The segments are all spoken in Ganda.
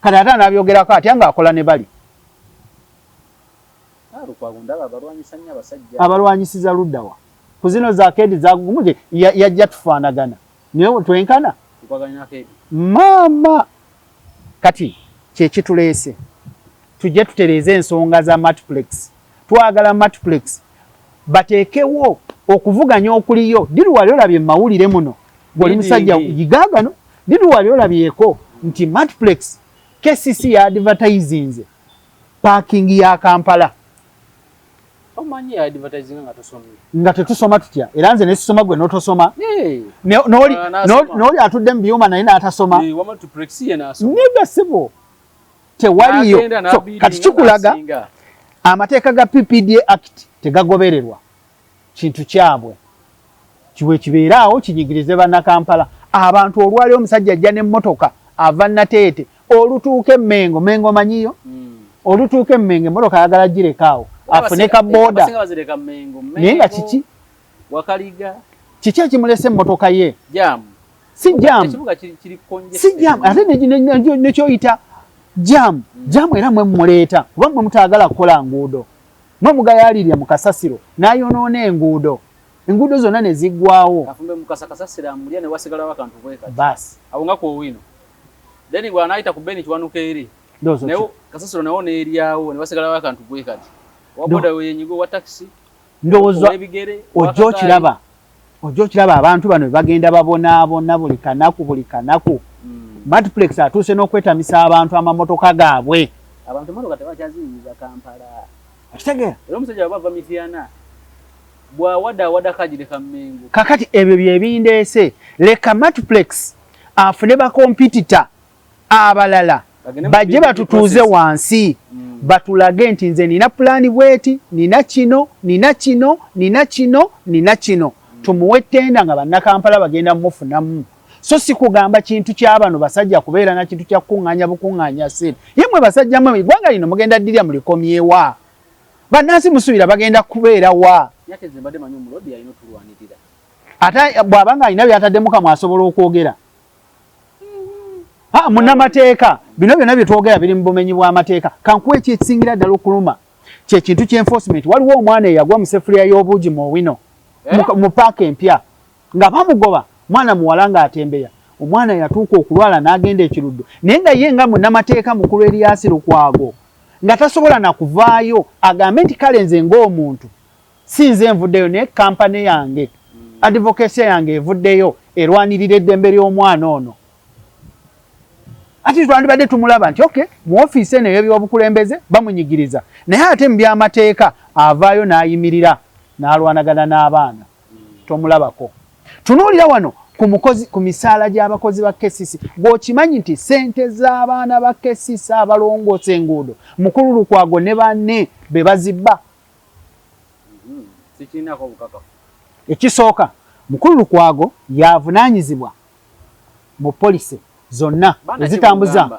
kati ate anabyogerako atya ng'akola ne bali abalwanyisiza luddawa ku zino za keedi zagumuje yajja tufaanagana niwe twenkana maama kati kyekituleese tujje tutereeze ensonga za multiplex twagala multiplex bateekewo okuvuganya okuliyo diruwali olabye mawulire muno goli musajja yigagano diruwali olabyeko nti multiplex KCC ya advertising parking ya Kampala omanyi ya advertising nga tetusoma tutya era nze nesoma gwe notosoma noli atudde mu byuma naye n'atasoma niga sibo tewaliyo kati kikulaga amateeka ga PPDA Act tegagobererwa kintu kyabwe kiwe kibeeraawo kinyigirize banna Kampala abantu olwali omusajja ajja n'emmotoka ava Nateete olutuuke Mengo manyiyo olutuuke Mengo emmotoka ayagala girekaawo afune ka boda naye nga kiki kiki ekimulese emmotoka ye si jamu ate nekyoyita jamu era mwe muleeta kuba mwe mutaagala kukola nguudo mwe mugayaalirya mu kasasiro n'ayonoona enguudo zonna ne ziggwawo basi Deni gwa naita kubeni chwanuka eri. Neo kasasiro naone eriawo ne basigala akantu bwe kati. Waboda wenyigo wa taxi. Ndowozwa ojo kiraba abantu bano bagenda babona buli kanaku. Multiplex atuse n'okwetamisa abantu amamotoka gaabwe. Abantu motoka tebakyaziyiza Kampala. Akitegera. Ero musajja bava mitiana. Bwa wada kajireka Mengo. Kakati ebyo byebindeese leka Multiplex afune ba competitor abalala bajje batutuuze wansi batulage nti nze nina pulaani bweti nina kino tumuwe ttenda nga bannakampala bagenda mumufunamu so si kugamba kintu ky'abano basajja kubeera na kintu kya bukuŋŋaanya sente yemwe basajja mwe eggwanga lino mugenda ddirya mulikomyewa bannansi musuubira bagenda kubeera wa ate bw'abanga alina by'ataddemu kamwe asobola okwogera munnamateeka bino byonna bye twogera biri mu bumenyi bw'amateeka kankuwa ekyekisingira ddala okuluma kye kintu ky'enforcement waliwo omwana eyagwa mu seffuliya y'obuugi mu Owino mu paaka empya nga bamugoba mwana muwala ng'atembeya omwana yatuuka okulwala n'agenda ekiruddo naye nga ye nga munnamateeka mukulu Erias Lukwago nga tasobola na kuvaayo agambe nti kale nze ng'omuntu si nze nvuddeyo naye kampani yange advocacy yange evuddeyo erwanirira eddembe ly'omwana ono ati twandibadde tumulaba nti okay mu office eno y'ebyobukulembeze bamunyigiriza naye ate mu by'amateeka avaayo n'ayimirira n'alwanagana n'abaana tomulabako tunuulira wano ku misaala gy'abakozi ba KCC bw'okimanyi nti sente z'abaana ba KCC abalongoosa enguudo mukulu Lukwago ne banne be bazibba ekisooka mukulu Lukwago yavunaanyizibwa mu polisi zonna ezitambuza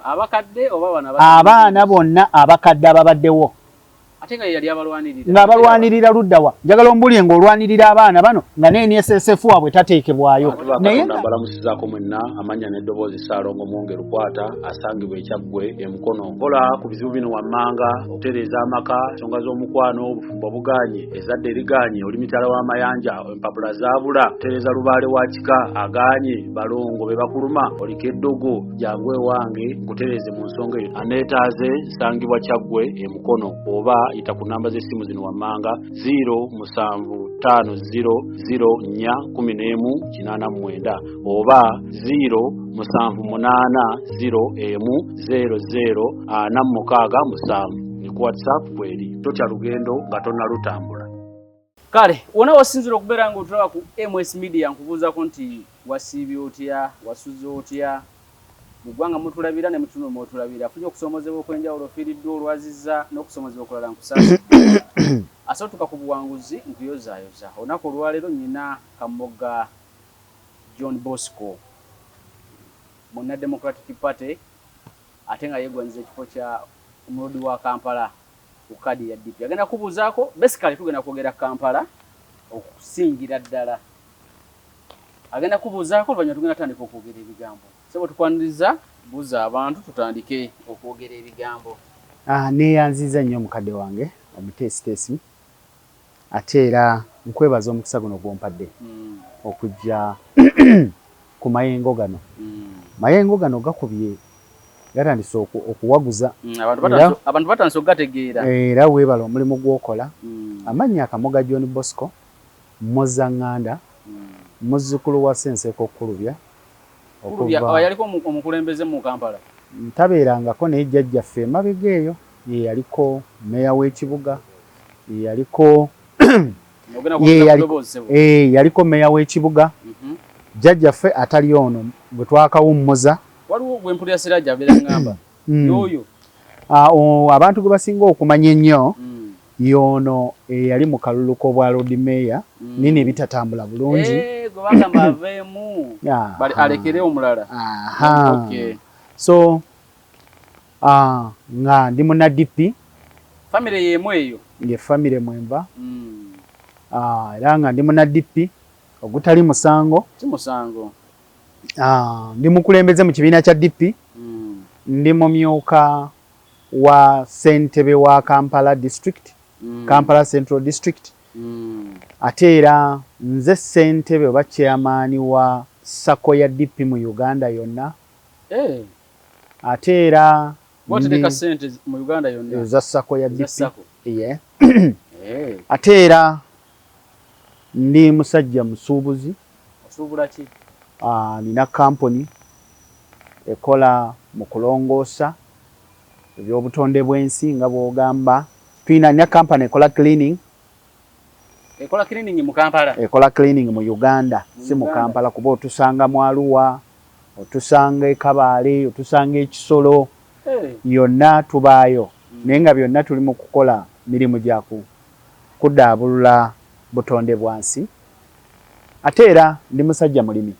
abaana bonna abakadde ababaddewo ng'abalwanirira luddawa njagala ombulye ng'olwanirira abaana bano nga NSSF waabwe tateekebwayo naye balamusizaako mwenna amanya n'eddoboozi Ssaalongo Mwonge Lukwata asangibwa ekyaggwe emukono kola ku bizibu bino wammanga okutereeza amaka ensonga z'omukwano obufumbo buganye ezadde eriganye oli mitala w'amayanja empapula zaabula kutereeza lubaale wa kika aganye balongo be bakuluma oliko eddogo jangu ewange nkutereeze mu nsonga eyo aneetaaze nsangibwa kyaggwe emukono oba ita ku namba z'essimu zino wammanga 075001489 oba 078010046 ni ku WhatsApp bweri totya lugendo nga tonnalutambula. Kale wona wasinzira okubeera ng'otulaba ku MS Media nkubuuzako nti wasiibye otya wasuze otya mu ggwanga mutulabira ne mutuno mwotulabira afunye okusomozebwa okwenjawulo fiiriddwa olwazizza n'okusomozebwa okulala nkusaasa asootuka ku buwanguzi nkuyozaayoza olunaku olwaleero nnyina Kamoga John Bosco munna Democratic Party ate nga yeegwanyiza ekifo kya omulodi wa Kampala ku kadi ya DP agenda kubuuzaako basically tugenda kwogera Kampala okusingira ddala agenda kubuuzaako oluvannyuma tugenda tandika okwogera ebigambo Sebo tukwaniriza buza abantu tutandike okwogera ebigambo. Neyanziza nnyo mukadde wange omutesitesi ate era nkwebaza omukisa guno gwompadde okujja ku mayengo gano. Mayengo gano gakubye gatandise okuwaguza abantu batandise okugategeera era weebala omulimu gwokola. Amannya Kamoga John Bosco Mozanganda muzzukulu wa Senseko Kulubya yaliko omukulembeze mu Kampala. Ntabeerangako naye jjajjaffe emabega eyo ye yaliko meya w'ekibuga yaliko yaliko meya w'ekibuga jjajjaffe atali ono bwe twakawummuza waliwo gwempulira Sirajja abeera ngamba yoyo abantu gwe basinga okumanya ennyo yono yali mu kalulu k'obwa Lord Mayor nini ebitatambula bulungi gwe bagamba aveemu alekere omulala. Okay. So nga ndi muna DP family yemu eyo ye family mwemba era nga ndi muna DP ogutali musango si musango ndi mukulembeze mu kibiina kya DP ndi mumyuka wa ssentebe wa Kampala District Kampala Central District ate era nze ssentebe oba chairman wa sako ya DP mu Uganda yonna. Ate era wateka sente mu Uganda yonna za sako ya DP. Yeah. Ate era ndi musajja musuubuzi. Osuubula ki? Nina company ekola mu kulongoosa ebyobutonde bw'ensi nga bw'ogamba. Nina company ekola cleaning. Ekola cleaning mu Kampala. Ekola cleaning mu Uganda, si mu Kampala kuba otusanga mu Arua, otusanga e Kabale, otusanga e Kisolo. Yonna tubaayo. Naye nga byonna tuli mu kukola mirimu gya kudaabulula butonde bwansi. Ate era ndi musajja mulimi.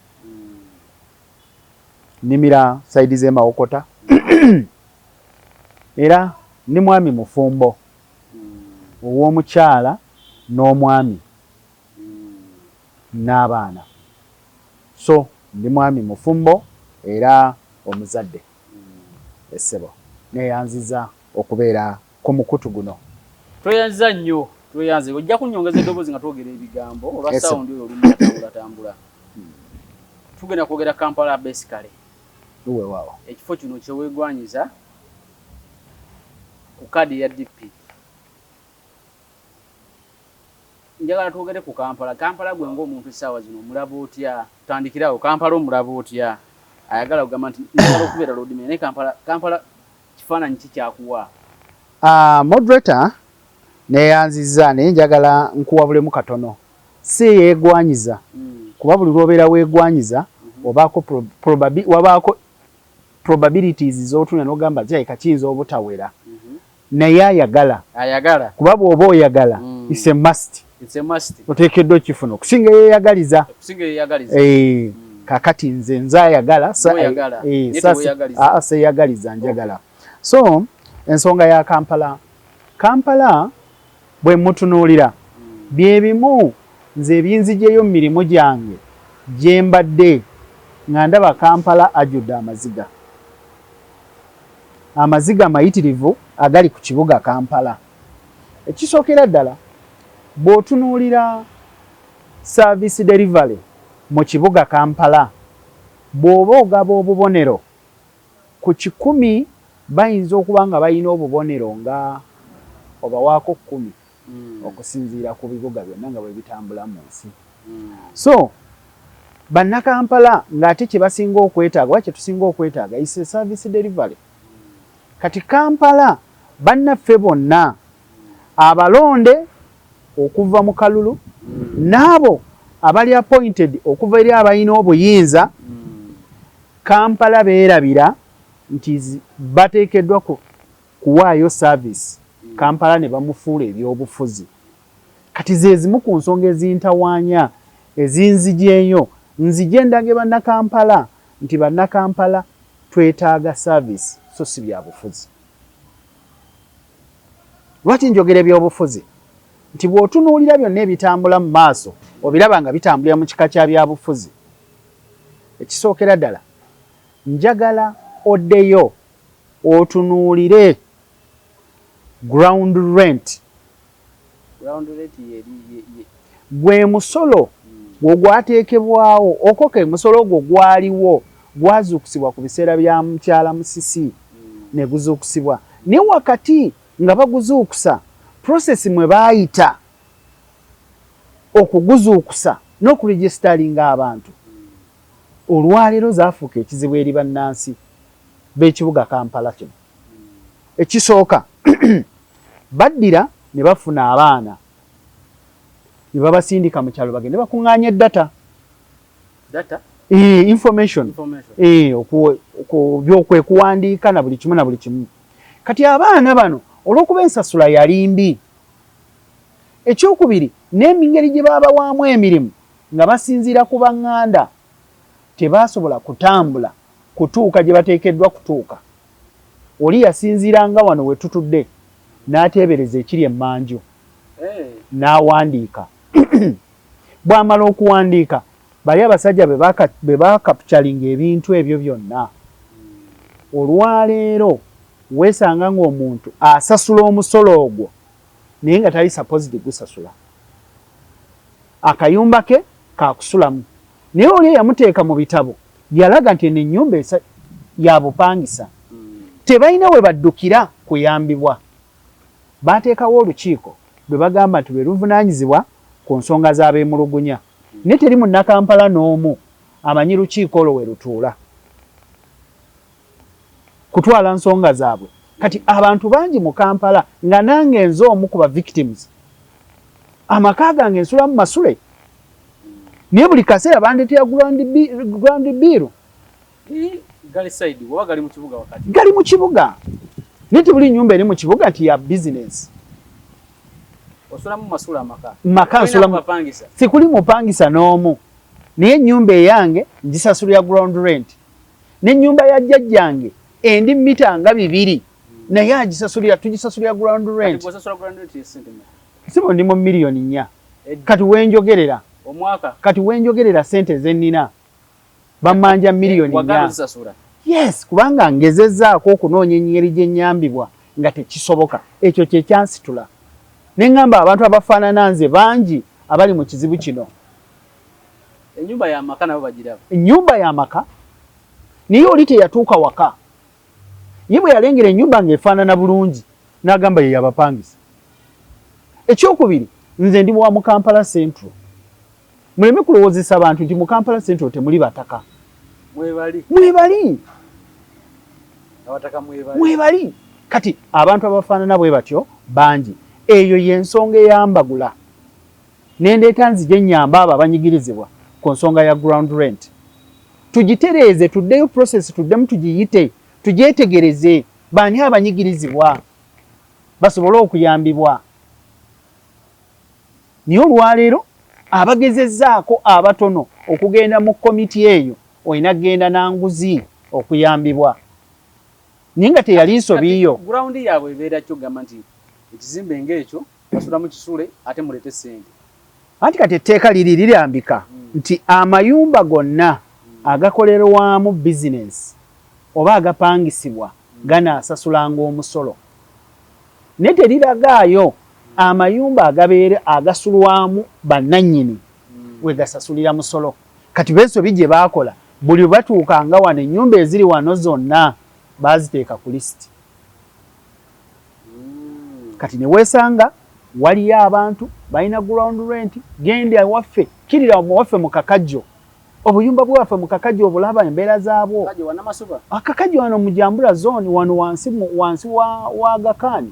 Nimira saidi ze Mawokota. Era ndi mwami mufumbo. Ow'omukyala n'omwami n'abaana. So ndi mwami mufumbo era omuzadde. Essebo neyanziza okubeera ku mukutu guno. Tweyanziza nnyo, tweyanze. Ojja kunyongeza eddoboozi nga twogera ebigambo olwa sound oyo olumu tambula. Tugenda kwogera Kampala basically. Uwe waawo. Ekifo kino kyeweegwanyiza ku kadi ya DP. Njagala twogere ku Kampala. Kampala gwe ng'omuntu essaawa zino omulaba otya? Tutandikirawo Kampala omulaba otya? Ayagala kugamba nti njagala okubeera Lord Mayor naye Kampala kifaananyi ki kyakuwa? Moderator neyanziza naye njagala nkuwabulemu katono. Si yeegwanyiza kuba buli lw'obeera weegwanyiza wabaako probabilities z'otuna n'ogamba zirabika kiyinza obutawera. Naye ayagala kuba bw'oba oyagala it's a must. Oteekeddwa okifuna okusinga yeeyagaliza. Kakati nze ayagala seeyagaliza njagala. So ensonga ya Kampala bwe mutunuulira bye bimu nze ebinzijeyo mu mirimu gyange gye mbadde nga ndaba Kampala ajjudde amaziga mayitirivu agali ku kibuga Kampala. Ekisookera ddala bw'otunuulira service delivery mu kibuga Kampala bw'oba ogaba obubonero ku 100 bayinza okuba nga balina obubonero nga obawaako 10 okusinziira ku bibuga byonna nga bwe bitambula mu nsi. So bannakampala ng'ate kye basinga okwetaaga oba kye tusinga okwetaaga is service delivery. Kati Kampala bannaffe bonna abalonde okuva mu kalulu n'abo abali appointed okuva eri abalina obuyinza Kampala beerabira nti bateekeddwa kuwaayo service. Kampala ne bamufuula ebyobufuzi. Kati ze zimu ku nsonga ezintawaanya ezinzijeeyo nzije ndage bannakampala nti bannakampala twetaaga service so si byabufuzi. Lwaki njogera ebyobufuzi? Nti bw'otunuulira byonna ebitambula mu maaso obiraba nga bitambulira mu kika kya byabufuzi. Ekisookera ddala njagala oddeyo otunuulire ground rent. Gwe musolo gw'ogwateekebwawo okoke musolo ogwo gwaliwo gwazuukusibwa ku biseera bya mukyala Musisi ne guzuukusibwa. Ne wakati nga baguzuukusa process mwe baayita okuguzuukusa n'okuregisitalinga abantu olwaleero zaafuuka ekizibu eri bannansi b'ekibuga Kampala kino. Ekisooka baddira ne bafuna abaana ne babasindika mu kyalo bagende bakuŋŋaanya data information by'okwekuwandiika na buli kimu na buli kimu. Kati abaana bano olw'okuba ensasula yali mbi, ekyokubiri n'emingeri gye baabawaamu emirimu nga basinziira ku baŋŋanda tebaasobola kutambula kutuuka gye bateekeddwa kutuuka. Oli yasinziiranga wano we tutudde n'ateebereza ekiri emmanju n'awandiika. Bw'amala okuwandiika bali abasajja be baakapitalinga ebintu ebyo byonna. Olwaleero weesanga ng'omuntu asasula omusolo ogwo naye nga tali supposed gusasula. Akayumba ke kaakusulamu naye oli eyamuteeka mu bitabo yalaga nti ennyumba ya bupangisa. Tebalina we baddukira kuyambibwa. Baateekawo olukiiko lwe bagamba nti lwe luvunaanyizibwa ku nsonga z'abeemulugunya. Ne teri munnakampala n'omu amanyi lukiiko olwo we lutuula kutwala nsonga zaabwe. Kati abantu bangi mu Kampala nga nange nze omu ku ba victims. Amaka gange nsula mu Masule. Naye buli kaseera bandeetera grand bill. Gali mu kibuga. Naye buli nnyumba eri mu kibuga nti ya business. Osulamu Masule amaka. Maka nsulamu. Sikuli mupangisa n'omu. Naye ennyumba eyange ngisasulira ground rent. N'ennyumba ya jjajjange endi mita nga 2 naye agisasulira tugisasulira ground rent. Sibo ndi mu miliyoni 4. Kati wenjogerera omwaka. Kati wenjogerera sente zennina bamanja miliyoni 4. Yes, kubanga ngezezzaako okunoonya engeri gye nnyambibwa nga tekisoboka. Ekyo kye kyansitula. Ne ngamba abantu abafaanana nze bangi abali mu kizibu kino. Ennyumba ya maka nabo bagiraba. Ennyumba ya maka niyo oli teyatuuka waka. Ye bwe yalengera ennyumba ng'efaanana bulungi n'agamba ye yabapangisa. Ekyokubiri nze ndi wa mu Kampala Central. Muleme kulowoozesa abantu nti mu Kampala Central temuli bataka. Mwebali. Abataka mwebali. Kati abantu abafaanana bwe batyo bangi. Eyo y'ensonga eyambagula. Nendeeta nzije nnyamba abo abanyigirizibwa ku nsonga ya ground rent. Tugitereeze tuddeyo process tuddemu tugiyite. Tugyetegereze bani abanyigirizibwa basobole okuyambibwa. Niyo olwaleero abagezezzaako abatono okugenda mu komiti eyo olina kgenda nanguzi okuyambibwa. Naye nga teyali nsobiyo. Ground yaabwe ebeera kyo gamba nti ekizimbe ng'ekyo basula mu kisule ate mulete ssente. Anti kati etteeka liri lirambika nti amayumba gonna agakolerwamu bizinensi oba agapangisibwa ganaasasulanga omusolo. Naye teriragaayo amayumba agabeera agasulwamu bannannyini we gasasulira musolo. Kati b'ensobi gye baakola buli batuukanga wano ennyumba eziri wano zonna baaziteeka ku lisiti. Kati ne weesanga waliyo abantu balina ground rent genda ewaffe kirira waffe mu Kakajjo. Obuyumba bwaffe mu Kakajjo obulaba embeera zaabwo. Akakajjo wano mu Jambula zone wano wansi wa Agakani.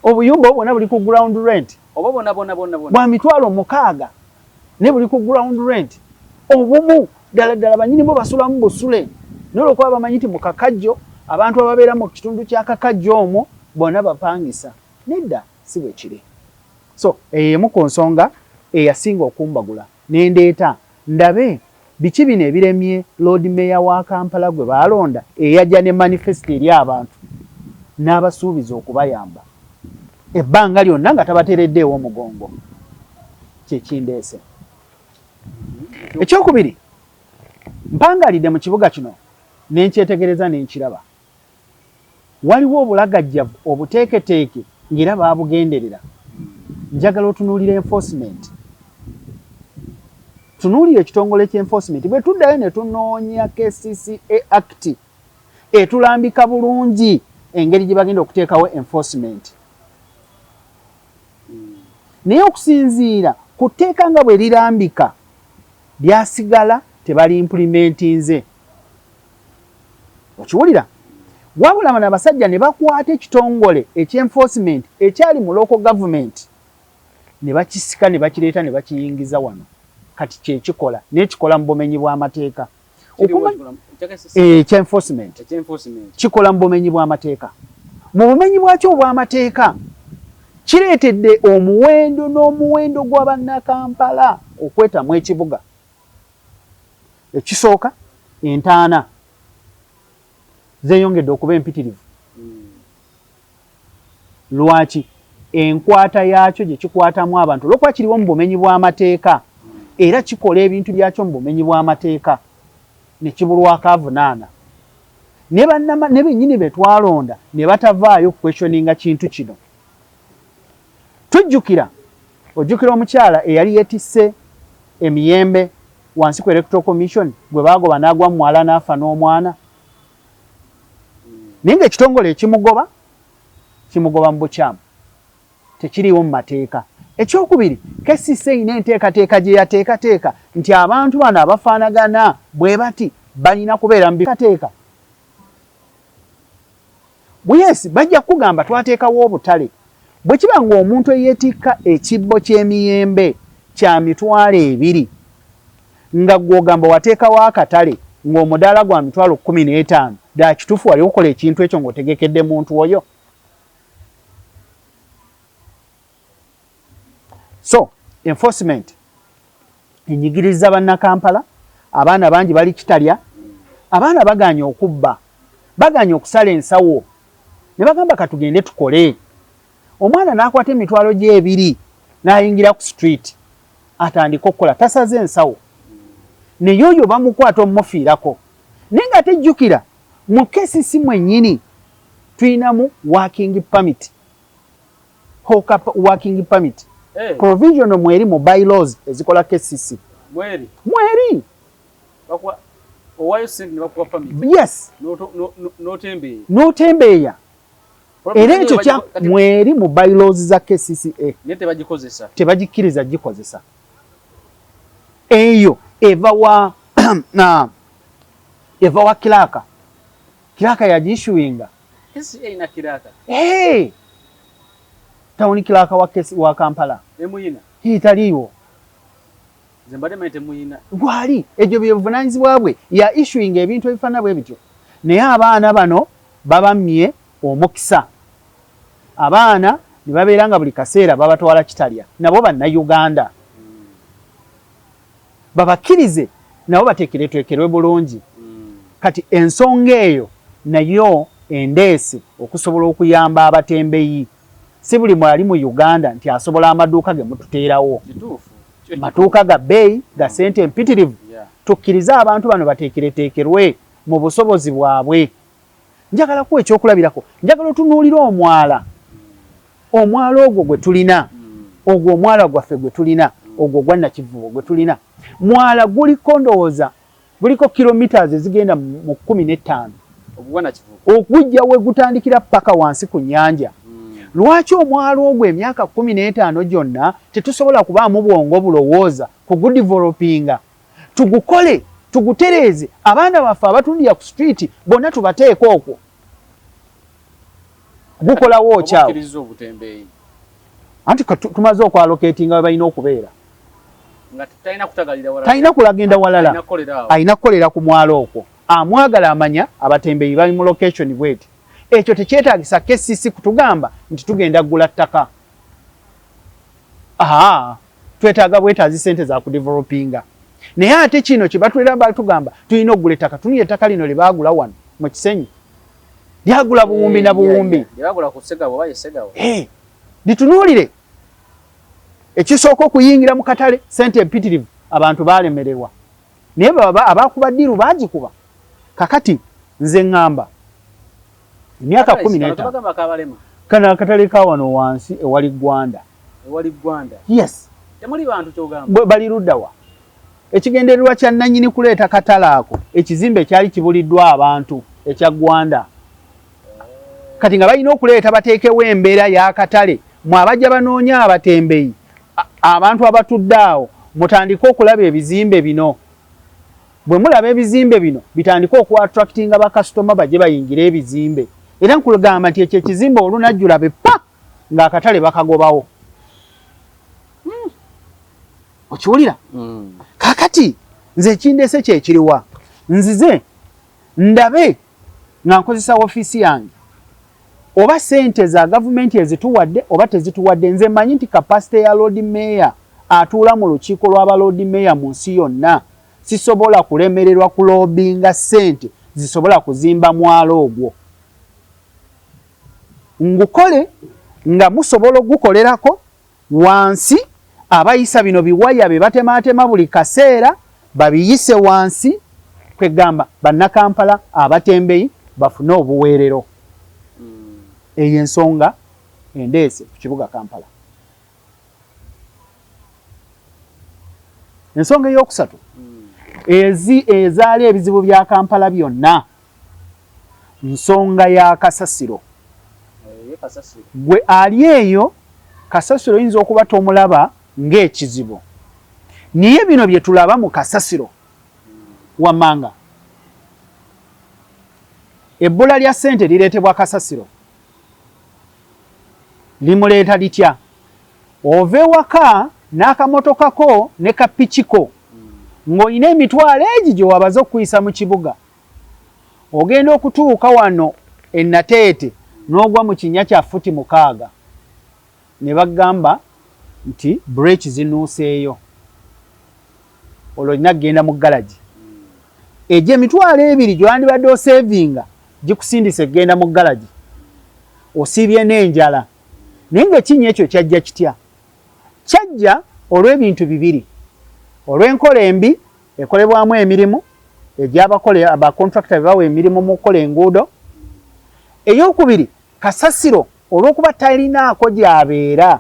Obuyumba obwonna buli ku ground rent. Bwa mitwalo 6 ne buli ku ground rent. Obumu ddala banyini bo basulamu busule. N'olwokuba bamanyi nti mu Kakajjo abantu ababeera mu kitundu kya Kakajjo omwo bonna bapangisa. Nedda si bwe kiri. So emu ku nsonga eyasinga okumbagula nendeeta ndabe biki bino ebiremye Lord Mayor wa Kampala gwe baalonda eyajja ne manifesto eri abantu n'abasuubiza okubayamba ebbanga lyonna nga tabatereddeewo omugongo. Kyekindeese. Ekyokubiri mpangalidde mu kibuga kino nenkyetegereza nenkiraba waliwo obulagajjavu obuteeketeeke ng'era baabugenderera njagala otunuulira enforcement tunuulira ekitongole ky'enforcement bwe tuddayo ne tunoonya KCCA Act etulambika bulungi engeri gye bagenda okuteekawo enforcement naye okusinziira ku tteeka nga bwe lirambika lyasigala tebali implementinze okiwulira wabula bano abasajja ne bakwata ekitongole eky'enforcement ekyali mu local government ne bakisika ne bakireeta ne bakiyingiza wano kati kyekikola n'ekikola mu bumenyi bw'amateeka eky'enforcement kikola mu bumenyi bw'amateeka mu bumenyi bwakyo obw'amateeka kireetedde omuwendo n'omuwendo gw'abannakampala okwetamu ekibuga ekisooka entaana zeeyongedde okuba empitirivu lwaki enkwata yaakyo gye kikwatamu abantu olwokuba kiriwo mu bumenyi bw'amateeka era kikola ebintu byakyo mu bumenyi bw'amateeka ne kibulwako avunaana ne bennyini be twalonda ne batavaayo questioninga kintu kino ojjukira omukyala eyali yeetisse emiyembe wansi ku electoral commission gwe baagoba n'agwa mu mwala n'afa n'omwana naye ng'ekitongole ekimugoba mu bukyamu tekiriiwo mu mateeka ekyokubiri KCCA erina enteekateeka gye yateekateeka nti abantu bano abafaanagana bwe bati balina kubeera mu bikateeka buyesi bajja kugamba twateekawo obutale bwe kiba ng'omuntu eyeetikka ekibbo ky'emiyembe kya mitwalo 2 nga gw'ogamba wateekawo akatale ng'omudaala gwa mitwalo 15 ddala kituufu wali okola ekintu ekyo ng'otegekedde muntu oyo so enforcement enyigiriza bannakampala abaana bangi bali kitalya abaana baganye okubba baganye okusala ensawo ne bagamba katugende tukole omwana n'akwata emitwalo gye 2 n'ayingira ku street atandika okukola tasaze ensawo naye oyo bamukwata omufiirako naye nga tejjukira mu KCCA mwennyini tulinamu working permit provisional mweri mu bylaws ezikola KCCA mweri yes notembeeya era ekyo kya mweri mu bylaws za KCCA tebagikkiriza gikozesa eyo eva wa kiraka yagishuinga tawuni kiraka wa Kampala hitaliiwo gwali ebyo byebuvunanyizibwa bwe ya issuing ebintu ebifaana bwe bityo naye abaana bano babamye omukisa abaana ne babeera nga buli kaseera babatwala kitalya nabo bannayuganda babakkirize nabo bateekeretwekerwe bulungi kati ensonga eyo nayo endeese okusobola okuyamba abatembeyi si buli mwali mu Uganda nti asobola amaduuka ge mututeerawo matuuka ga bbeeyi ga ssente empitirivu tukkirize abantu bano bateekereteekerwe mu busobozi bwabwe njagala kuwa ekyokulabirako njagala otunuulira omwala ogwo gwe tulina ogwo omwala gwaffe gwe tulina ogwo gwa Nakivubo gwe tulina mwala guliko ndowooza guliko kilometers ezigenda mu 15 okujja we gutandikira paka wansi ku nnyanja lwaki omwala ogwo emyaka 15 gyonna tetusobola kubaamu bwongo bulowooza kugudevelopinga tugukole tugutereeze abaana baffe abatundira ku street bonna tubateeka okwo gukolawo okyawo anti tumaze okwaloketinga we balina okubeera talina kulagenda walala alina kukolera ku mwalo okwo amwagala amanya abatembeyi bali mu location bweti ekyo tekyetaagisa KCCA kutugamba nti tugenda kugula ttaka twetaaga bwetaazi sente za kudevelopinga naye ate kino kye batwera batugamba tulina okugula ettaka tunira ettaka lino lye baagula wano mu Kisenyi lyagula buwumbi na buwumbi litunuulire ekisooka okuyingira mu katale sente empitirivu abantu baalemererwa naye abakuba ddiiru baagikuba kakati nze ngamba emyaka 15 kana akatale ka wano wansi ewali Gwanda yes temuli bantu kyogamba bali luddawa ekigendererwa kya nannyini kuleeta katale ako ekizimbe kyali kibuliddwa abantu ekya Gwanda kati nga balina okuleeta bateekewo embeera y'akatale mwe abajja banoonya abatembeyi abantu abatudde awo mutandike okulaba ebizimbe bino bwe mulaba ebizimbe bino bitandike okuattractinga bakasitoma bajje bayingira ebizimbe era nkugamba nti ekyo ekizimbe olunajjula be pa ng'akatale bakagobawo okiwulira kakati nze ekindese kyekiriwa nzize ndabe nga nkozesa ofiisi yange oba sente za gavumenti ezituwadde oba tezituwadde nze manyi nti kapasite ya Lord Mayor atuula mu lukiiko lw'aba Lord Mayor mu nsi yonna sisobola kulemererwa kulobinga sente zisobola kuzimba mwalo ogwo ngukole nga musobola okugukolerako wansi abayisa bino biwaya be batematema buli kaseera babiyise wansi kwegamba bannakampala abatembeyi bafune obuweerero eyo ensonga endeese ku kibuga Kampala. Ensonga eyokusatu ezaali ebizibu bya Kampala byonna nsonga ya kasasiro. Gwe ali eyo kasasiro yinza okuba tomulaba ng'ekizibu niye bino bye tulaba mu kasasiro wammanga ebbula lya ssente lireetebwa kasasiro limuleeta litya ove waka n'akamotoka ko ne kapikiko ng'olina emitwalo egi gye wabaza okuyisa mu kibuga ogenda okutuuka wano ennateete n'ogwa mu kinnya kya futi 6 ne bagamba nti breaki zinuuseeyo olwo olina kgenda mu galagi egyo emitwalo 2 gy'wandibadde osevinga gikusindisa egenda mu galagi osiibye n'enjala naye ng'ekinnya ekyo kyajja kitya kyajja olw'ebintu 2 olw'enkola embi ekolebwamu emirimu egy'abakole abakontrakita bebawa emirimu mu kukola enguudo ey'okubiri kasasiro olw'okuba talinaako gy'abeera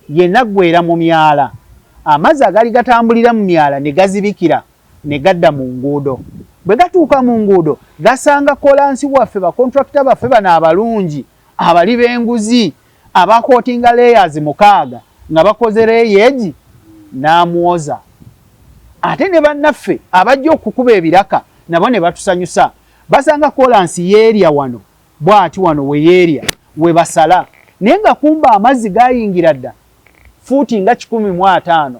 yenna ggwera mu myala amazzi agali gatambulira mu myala ne gazibikira ne gadda mu nguudo bwe gatuuka mu nguudo gasanga kolansi waffe bakontrakita baffe bano abalungi abali b'enguzi abakootinga layers 6 nga bakoze reyeegi n'amwoza ate ne bannaffe abajja okukuba ebiraka nabo ne batusanyusa basanga kolansi yeerya wano bw'ati wano we yeerya we basala naye nga kumba amazzi gayingira dda fuuti nga 150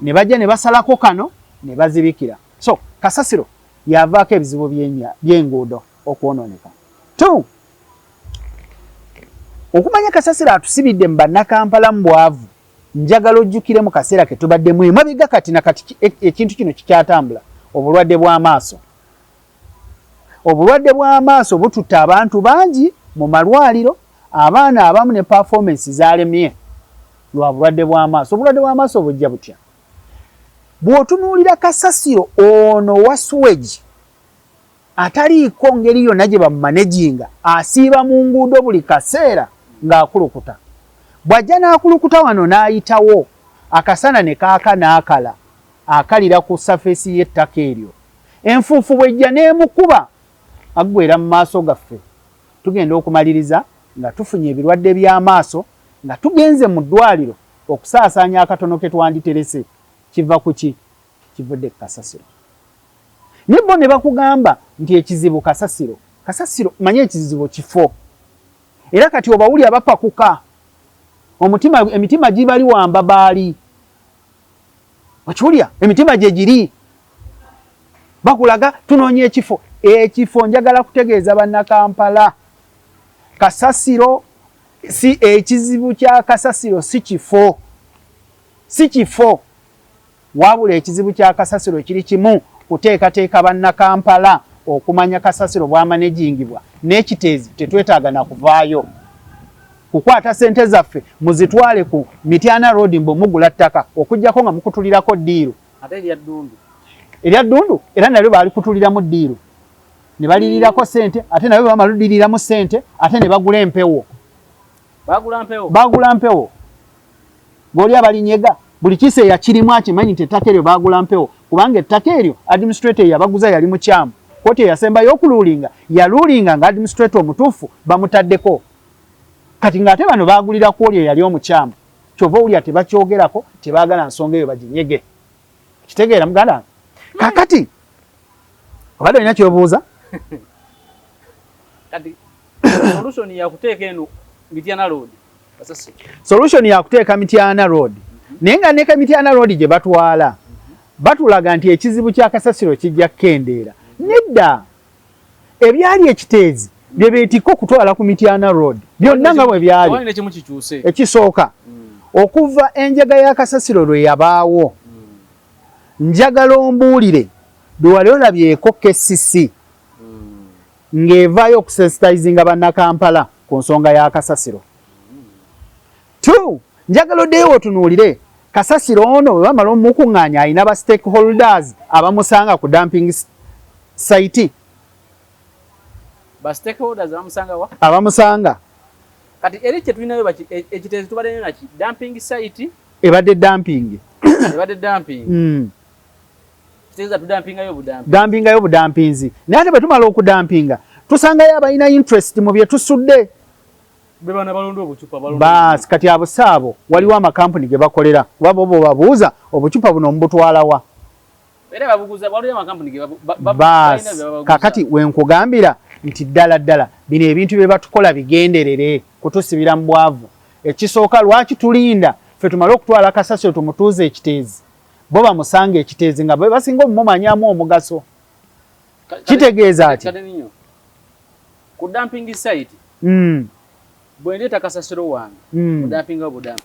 ne bajja ne basalako kano ne bazibikira so kasasiro yavaako ebizibu by'enguudo okwonooneka 2 okumanya kasasiro atusibidde mu bannakampala mu bwavu njagala ojjukire mu kaseera ke tubaddemu emabega kati na kati ekintu kino kikyatambula obulwadde bw'amaaso bututta abantu bangi mu malwaliro abaana abamu ne performance zalemye lwa bulwadde bw'amaaso obulwadde bw'amaaso bujja butya bw'otunuulira kasasiro ono wa sewage ataliiko ngeri yonna gye bamumanaginga asiiba mu nguudo buli kaseera ng'akulukuta bw'ajja n'akulukuta wano n'ayitawo akasana ne kaaka n'akala akalira ku safeesi y'ettaka eryo enfuufu bw'ejja n'emukuba aggwera mu maaso gaffe tugenda okumaliriza nga tufunye ebirwadde by'amaaso nga tugenze mu ddwaliro okusaasaanya akatono ke twanditerese kiva ku ki kivudde kasasiro nibbo ne bakugamba nti ekizibu kasasiro manye ekizibu kifo era kati obawuli abapakuka emitima gibali wamba baali okiwulya emitima gye giri bakulaga tunoonye ekifo njagala kutegeeza bannakampala kasasiro si ekizibu kya kasasiro si kifo wabula ekizibu kya kasasiro kiri kimu kuteekateeka bannakampala okumanya kasasiro bwamanejingibwa n'ekiteezi tetwetaaga na kuvaayo kukwata sente zaffe muzitwale ku Mityana Road mbo mugula ttaka okujjako nga mukutulirako ddiiro ate erya ddundu era nalyo baali kutuliramu ddiiro ne balirirako sente ate nabo bamaluddiriramu sente ate ne bagula empewo bagula mpewo goli abalinyega buli kise yakirimu akimanyi nti ettaka eryo bagula mpewo kubanga ettaka eryo administrator yabaguza yali mukyamu koti yasemba y'okululinga yalulinga nga administrator omutuufu bamutaddeko kati ng'ate bano bagulira ku olyo yali omukyamu kyova olya tebakyogerako tebaagala nsonga eyo baginyege kitegeera muganda kakati obadde olina kyobuuza kati solution ya kuteeka eno Mityana Road kasasiro solution ya kuteeka Mityana Road naye nga ne Mityana Road gye batwala batulaga nti ekizibu kya kasasiro kijja kukendeera nedda ebyali ekiteezi bye beetikko okutwala ku Mityana Road byonna nga bwe byali ekisooka okuva enjaga ya kasasiro lwe yabaawo njagala ombuulire bwe wali olabyeko KCC ng'evaayo okusensitizinga bannakampala ku nsonga ya kasasiro 2 njagala oddeyo otunuulire kasasiro ono bwe bamala omukuŋŋaanya alina ba stakeholders abamusanga ku dumping site ba stakeholders abamusanga kati eri kye tulinayo ekiteezi tubadde naki dumping site ebadde dumping dumpingayo budampinzi naye ate bwe tumala okudampinga tusangayo abalina interest mu bye tusudde baasi kati abusaabo waliwo amakampuni ge bakolera kuba bo babuuza obucupa buno mubutwalawa baasi kakati wenkugambira nti ddala bino ebintu bye batukola bigenderere kutusibira mu bwavu ekisooka lwaki tulinda ffe tumale okutwala kasasiro tumutuuze ekiteezi bo bamusanga ekiteezi nga basinga omumumanyaamu omugaso kitegeeza ati ku dumping site bwendeeta kasasiro wange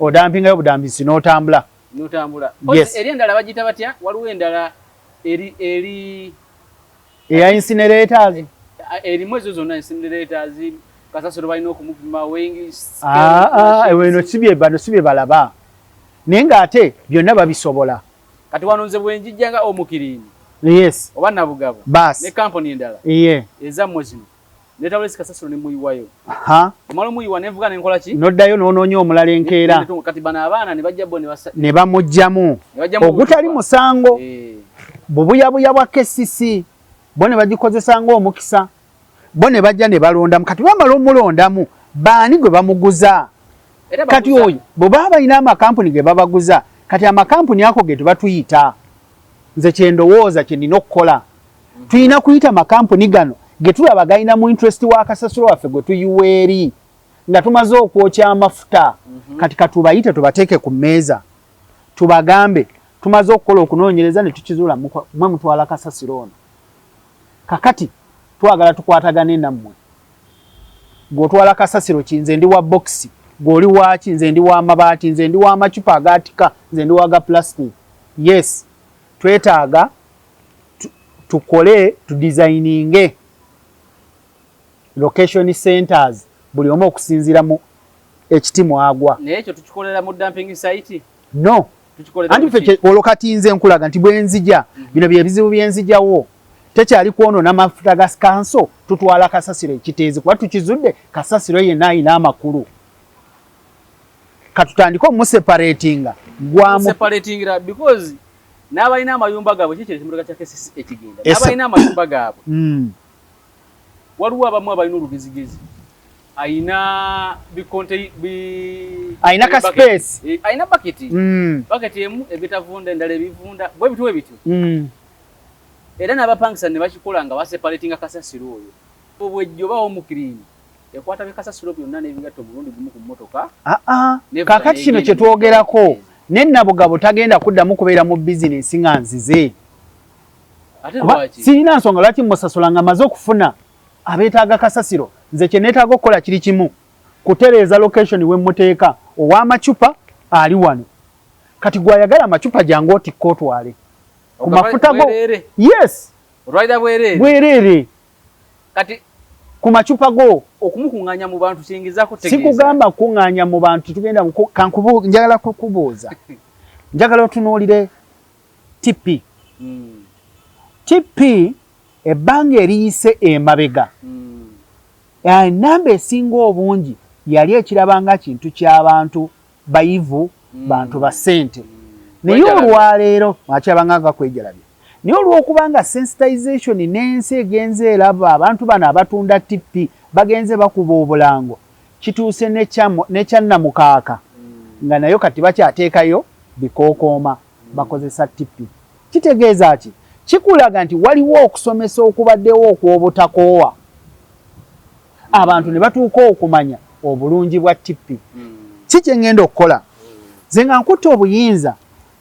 odampingayo budampinsi n'otambula eri endala bagita batya waliwo endala eri eya incinerators erimu ezo zonna incinerators kasasiro balina okumupima wengi eno si bye balaba naye ng'ate byonna babisobola kati wano nze bwenjijjanga omukiriini yes oba nabugabo ne kampuni endala ezammwe zino netawulesi kasasiro ne muyiwayo omala omuyiwa nevuga nenkola ki noddayo n'onoonya omulala enkeera kati bano abaana ne bajja bo ne bamugjamu ogutali musango bubuyabuya bwa KCC bo ne bagikozesa ng'omukisa bo ne bajja ne balondamu kati bamala omulondamu baani gwe bamuguza kati oyo bwe baba balina amakampuni ge babaguza kati amakampuni ako ge tebatuyita nze kyendowooza kye nina okukola tulina kuyita amakampuni gano ge tulaba galina mu interest wa kasasiro waffe gwe tuyiwa eri nga tumaze okwokya amafuta kati katubayite tubateeke ku mmeeza tubagambe tumaze okukola okunoonyereza ne tukizuula mwe mutwala kasasiro ono kakati twagala tukwatagane nammwe gweotwala kasasiro ki nze ndi wa bokisi gweoli waaki nze ndi wa mabaati nze ndi wa macupa agatika nze ndi waga plastic yes twetaaga tukole tudesigninge location centers buli omu okusinziira mu ekiti mwagwa naye ekyo tukikolera mu dumping site no anti ffe olwo kati nze nkulaga nti bwenzija bino byebizibu byenzijawo tekyali kwonoona amafuta ga kanso tutwala kasasiro ekiteezi kuba tukizudde kasasiro yenna alina amakulu katutandika omuseparatinga separatingira because n'abalina amayumba gaabwe kiki ekimotoka kya KCC ekigenda n'abalina amayumba gaabwe waliwo abamu abalina olugezigezi ayina ayina ka space ayina baketi emu ebitavunda endala ebivunda bwe bitwe bityo era n'abapangisa ne bakikola nga baseparatinga kasasiro oyo obwejjo bawo omukiriini ekwata bikasasiro byonna n'ebigatto mulundi gumu ku mmotoka kakati kino kye twogerako nennabugabo tagenda kuddamu kubeera mu bizinensi nga nzize sirina nsonga lwaki musasula nga maze okufuna abeetaaga kasasiro nze kye neetaaga okukola kiri kimu kutereeza location we muteeka ow'amacupa ali wano kati gwayagala amacupa jangu otikka otwale ku mafuta go yes bwereere kati ku macupa go okumukuŋŋaanya mu bantu kiyingizaako tegeeza sikugamba kuŋŋaanya mu bantu tugenda njagala kukubuuza njagala otunuulire tipi ebbanga eriyise emabega enamba esinga obungi yali ekirabanga kintu ky'abantu bayivu bantu ba ssente naye olwaleero akyabanga gakwejalabye naye olw'okubanga sensitization n'ensi egenze eraba abantu bano abatunda tippi bagenze bakuba obulango kituuse nekyannamukaaka nga nayo kati bakyateekayo bikookooma bakozesa tippi kitegeeza ki kikulaga nti waliwo okusomesa okubaddewo okw'obutakoowa abantu ne batuuka okumanya obulungi bwa tippi kye ngenda okukola nze nga nkutte obuyinza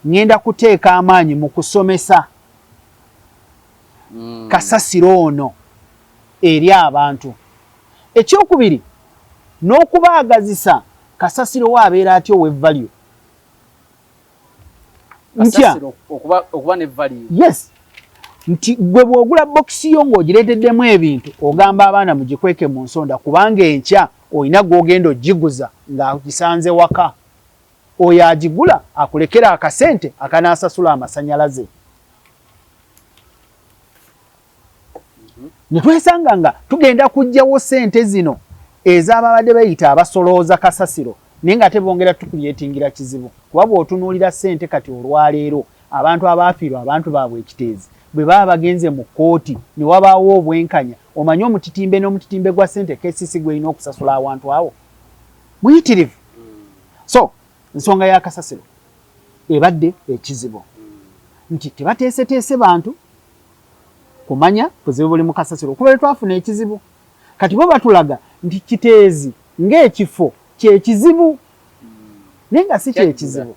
ngenda kuteeka amaanyi mu kusomesa kasasiro ono eri abantu ekyokubiri n'okubaagazisa kasasiro waabeera atyo w'evalue ntya okuba ne value yes nti gwe bw'ogula bokisi yo ng'ogireeteddemu ebintu ogamba abaana mugikweke mu nsonda kubanga enkya olina gw'ogenda ogiguza ng'agisanze waka oyo agigula akulekera akasente akanaasasula amasannyalaze ne twesanga nga tugenda kuggyawo ssente zino ez'ababadde bayita abasolooza kasasiro naye nga tebongera tukulyetingira kizibu kuba bw'otunuulira ssente kati olwaleero abantu abaafiirwa abantu baabwe ekiteezi bwe baba bagenze mu kkooti ne wabaawo obwenkanya omanye omutitimbe n'omutitimbe gwa ssente KCC gw'erina okusasula awantu awo muyitirivu so ensonga ya kasasiro ebadde ekizibu nti tebateeseteese bantu kumanya buzibu buli mu kasasiro okuba twafuna ekizibu kati bo batulaga nti kiteezi ng'ekifo kyekizibu naye nga si kyekizibu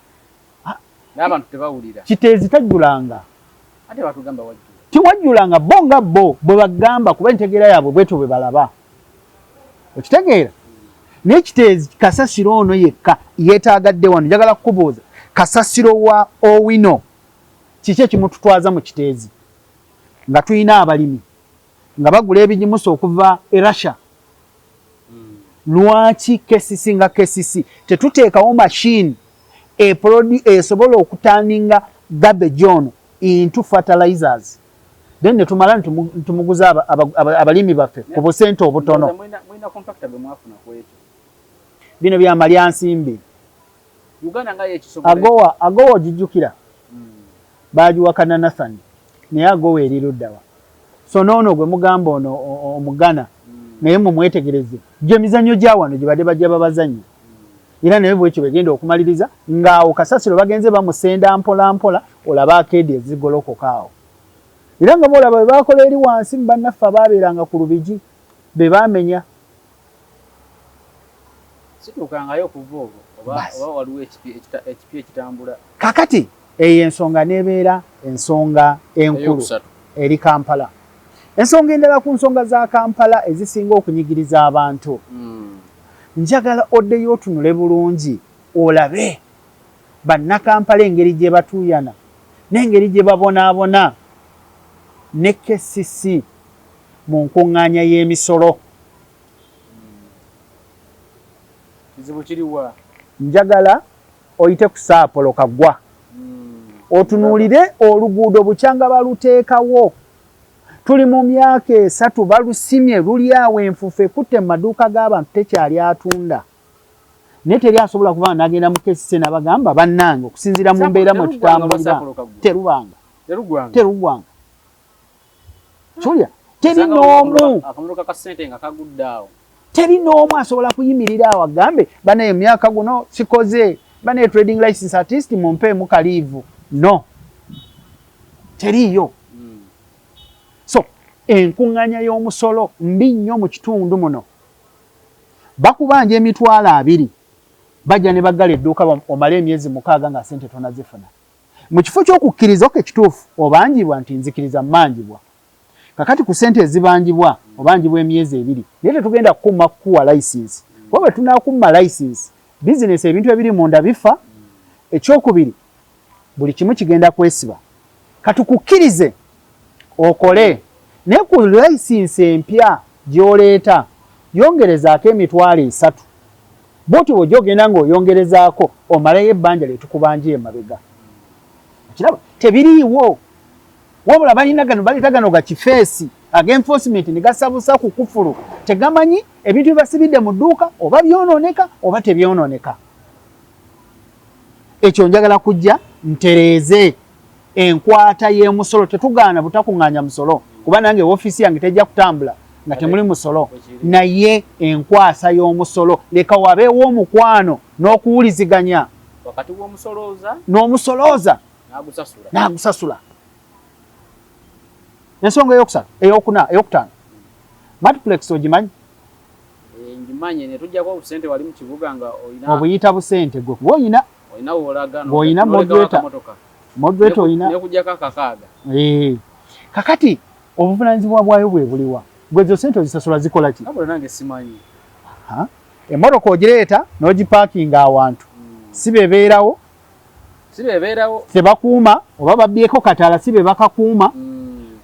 n'abantu tebawulira kiteezi tajjulanga ate batugamba wajjula tiwajjulanga bo nga bo bwe bagamba kuba entegeera yaabwe bwetyo bwe balaba okitegeera naye kiteezi kasasiro ono yekka yeetaagadde wano njagala kukubuuza kasasiro wa owino kiki ekimututwaza mu kiteezi nga tulina abalimi nga bagula ebijimusa okuva e Russia lwaki KCC nga KCC tetuteekawo machine esobola okutandinga garbage ono into fertilizers then netumala ntumuguza abalimi baffe ku busente obutono bino bya malyansimbi agowa jijjukira bagiwakana Nathan naye agowa eriruddawa so noono gwe mugamba ono omugana naye mumwetegereze gy'emizannyo gya wano gye badde bajja babazannya era naye bwekyo begenda okumaliriza ng'awo kasasiro bagenze bamusenda mpola mpola olaba akeedi ezigolokoka awo era nga boolaba bwe baakola eri wansi mu bannaffe abaabeeranga ku lubigi be baamenya situukangayo okuva olwo oba waliwo ekipi ekitambula kakati eyo ensonga n'ebeera ensonga enkulu eri Kampala ensonga endala ku nsonga za Kampala ezisinga okunyigiriza abantu njagala oddeyo otunule bulungi olabe bannakampala engeri gye batuuyana n'engeri gye babonaabona ne KCC mu nkuŋŋaanya y'emisolo kizibu kiriwa njagala oyite ku Saapolo Kaggwa otunuulire oluguudo bukyanga baluteekawo tuli mu myaka 3 balusimye luli awo enfuufu ekutte mu maduuka g'abantu tekyali atunda naye teri asobola kuba n'agenda mu KCC n'abagamba bannange okusinziira mu mbeera mwe tutambulira terugwanga Julia teri n'omu teri n'omu asobola kuyimirira awo agambe banaye emyaka guno sikoze banaye trading license artist mumpeemu kaliivu no teriyo so enkuŋŋaanya y'omusolo mbi nnyo mu kitundu muno bakubanja emitwalo 2 bajja ne baggala edduuka omala emyezi 6 nga ssente tonazifuna mu kifo ky'okukkiriza ekituufu obanjibwa nti nzikiriza mmanjibwa kakati ku ssente ezibanjibwa obanjibwa emyezi 2 naye tetugenda kukumma kukuwa license kuba bwe tunaakumma license bizinesi ebintu ebiri munda bifa ekyokubiri buli kimu kigenda kwesiba katukukkirize okole naye ku license empya gy'oleeta yongerezaako emitwalo 3 bwotyo bw'ojogenda ng'oyongerezaako omalayo ebbanja lyetukubanja emabega kiraba tebiriiwo wabula balina gano baleeta gano ga kifeesi Enforcement ne gasabusa ku kufuru tegamanyi ebintu basibidde mu dduuka oba byononeka oba tebyononeka. Ekyo njagala kujja ntereeze enkwata y'emusolo tetugaana butakuŋŋaanya musolo kuba nange ofiisi yange tejja kutambula nga temuli musolo naye enkwasa y'omusolo leka wabeewo omukwano n'okuwuliziganya wakati w'omusolooza n'omusolooza n'agusasula. Ensonga eyokutaano Multiplex ogimanyi? Ngimanyi ne tujjako obusente wali mu kibuga nga oyina obuyita busente gwe kuba oyina ng'oyina moderator oyina nekujjako akakaaga. Kakati obuvunaanyizibwa bwayo bwe buliwa gwe ezo sente ozisasula zikola ki? Nange simanyi. Emmotoka ogireeta n'ogipaakinga awantu si bebeerawo tebakuuma oba babbyeko kataala si be bakakuuma.